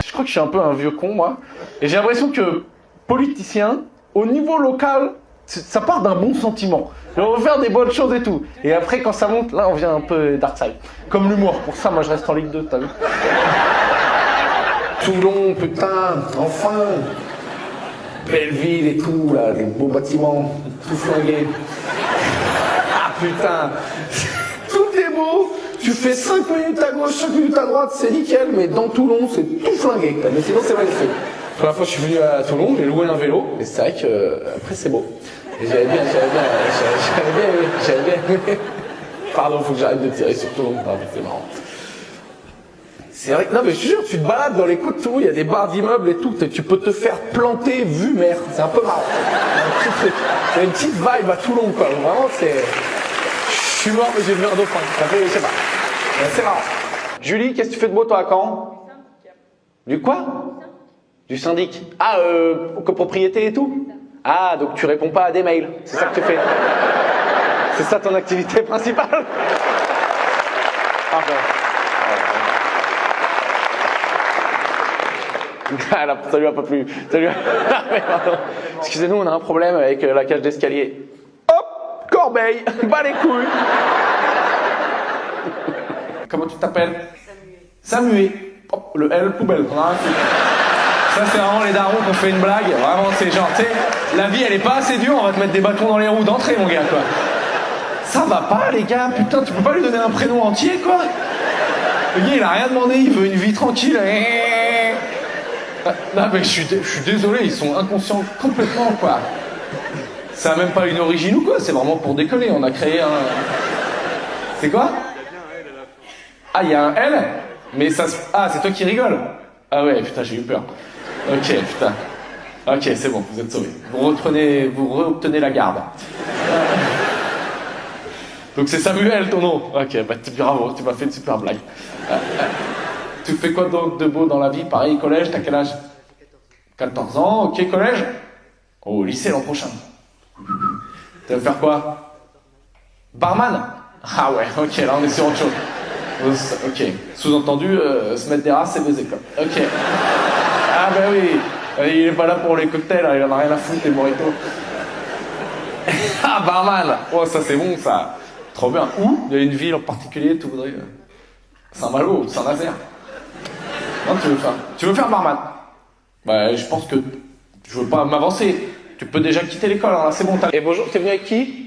Je crois que je suis un peu un vieux con, moi. Et j'ai l'impression que, politicien, au niveau local, ça part d'un bon sentiment. On va faire des bonnes choses et tout. Et après, quand ça monte, là, on vient un peu dark side. Comme l'humour. Pour ça, moi, je reste en Ligue 2, t'as vu? Toulon, putain, enfin. Belle ville et tout, là, les beaux bâtiments, tout flingué. Ah, putain. Tout est beau. Tu fais 5 minutes à gauche, 5 minutes à droite, c'est nickel, mais dans Toulon, c'est tout flingué. Mais sinon, c'est magnifique. La première fois que je suis venu à Toulon, j'ai loué un vélo, et c'est vrai que après c'est beau. Et j'avais bien aimé. Pardon, faut que j'arrête de tirer sur Toulon, c'est marrant. C'est vrai que, non mais je te jure, tu te balades dans les côtes de Toulon, il y a des barres d'immeubles et tout, tu peux te faire planter vue mer, c'est un peu marrant. C'est une petite vibe à Toulon, quoi, vraiment c'est... Je suis mort mais j'ai vu un dauphin, ça fait, je sais pas. C'est marrant. Julie, qu'est-ce que tu fais de beau toi à Caen? Du quoi? Du syndic. Ah, copropriété et tout? Ah, donc tu réponds pas à des mails, c'est ça que tu fais? C'est ça ton activité principale? Ah, ça lui a pas plu. Excusez-nous, on a un problème avec la cage d'escalier. Hop, corbeille, bas les couilles. Comment tu t'appelles? Samuel. Hop, le L poubelle. Ça c'est vraiment les darons qui ont fait une blague. Vraiment, c'est genre, tu sais, la vie elle est pas assez dure, on va te mettre des bâtons dans les roues d'entrée, mon gars, quoi. Ça va pas, les gars, putain, tu peux pas lui donner un prénom entier, quoi. Le gars, il a rien demandé, il veut une vie tranquille. Non mais je suis désolé, ils sont inconscients complètement, quoi. Ça a même pas une origine ou quoi, c'est vraiment pour déconner, on a créé un... C'est quoi? Ah, il y a un L? Mais ça... Ah, c'est toi qui rigoles? Ah ouais, putain, j'ai eu peur. Ok, putain. Ok, c'est bon, vous êtes sauvés. Vous reobtenez la garde. Donc c'est Samuel ton nom? Ok, bah bravo, tu m'as fait une super blague. Tu fais quoi donc de beau dans la vie? Pareil, collège, t'as quel âge? 14 ans, ok, collège? Oh, lycée l'an prochain. Tu vas faire quoi? Barman? Ah ouais, ok, là on est sur autre chose. Ok, sous-entendu, se mettre des races et baiser quoi. Ok. Ah bah oui, il est pas là pour les cocktails, hein, il en a rien à foutre, les mojitos. Ah, barman! Oh, ça c'est bon, ça. Trop bien. Où? Il y a une ville en particulier, tu voudrais... Saint-Malo, Saint-Nazaire. Non, tu veux faire barman? Bah, je pense que je veux pas m'avancer. Tu peux déjà quitter l'école, hein, c'est bon. Et bonjour, t'es venu avec qui?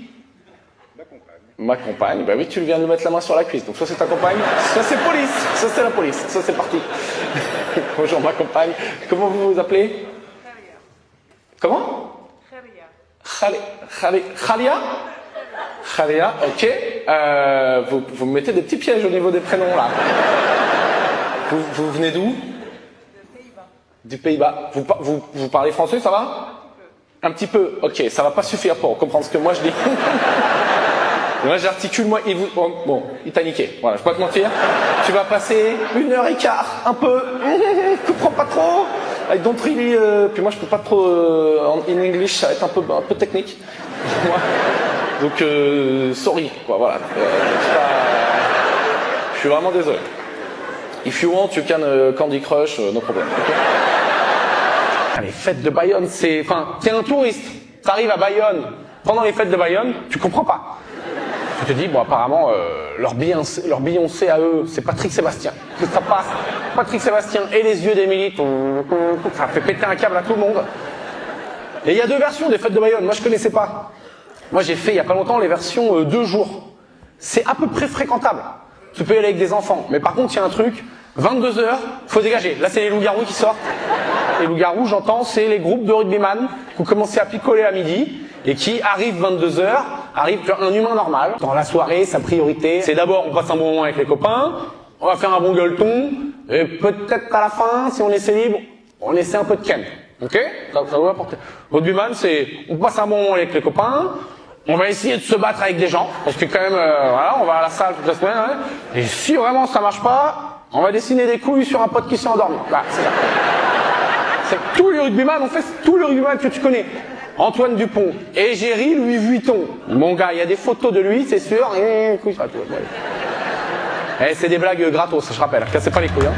Ma compagne. Bah oui, tu viens de lui mettre la main sur la cuisse. Donc soit c'est ta compagne, soit c'est police, soit c'est la police, soit c'est parti. Bonjour ma compagne. Comment vous vous appelez? Comment? Khalia? Khalia, ok. Vous me mettez des petits pièges au niveau des prénoms là. Vous venez d'où? Du Pays-Bas. Vous parlez français, ça va? Un petit peu. Ok, ça va pas suffire pour comprendre ce que moi je dis. Moi j'articule, moi, bon, il t'a niqué. Voilà, je peux pas te mentir. Tu vas passer 1h15, un peu, tu comprends pas trop. I don't really, puis moi je peux pas trop, in English, ça va être un peu technique. Donc, sorry, quoi, voilà. Je suis vraiment désolé. If you want, you can Candy Crush, no problem. Okay? Les fêtes de Bayonne, c'est... Enfin, t'es un touriste, t'arrives à Bayonne, pendant les fêtes de Bayonne, tu comprends pas. Tu te dis, bon, apparemment, leur Beyoncé à eux, c'est Patrick Sébastien. Ça passe, Patrick Sébastien et les yeux d'Émilie, ça fait péter un câble à tout le monde. Et il y a deux versions des fêtes de Bayonne, moi je connaissais pas. Moi j'ai fait il y a pas longtemps les versions 2 jours. C'est à peu près fréquentable. Tu peux y aller avec des enfants. Mais par contre, il y a un truc, 22h, faut dégager. Là, c'est les loups-garous qui sortent. Les loups-garous, j'entends, c'est les groupes de rugbyman qui ont commencé à picoler à midi et qui arrivent 22h, arrivent un humain normal. Dans la soirée, sa priorité, c'est d'abord, on passe un bon moment avec les copains, on va faire un bon gueuleton, et peut-être à la fin, si on est libre, on essaie un peu de ken. Ok? Ça va apporter. Rugbyman, c'est, on passe un bon moment avec les copains, on va essayer de se battre avec des gens, parce que quand même, voilà, on va à la salle toute la semaine, hein, et si vraiment ça marche pas, on va dessiner des couilles sur un pote qui s'est endormi. Voilà, c'est ça. C'est tous les rugbyman, on fait tous les rugbyman que tu connais. Antoine Dupont, Égérie Louis Vuitton. Mon gars, il y a des photos de lui, c'est sûr. Et c'est des blagues gratos, je rappelle. Cassez pas les couilles, hein.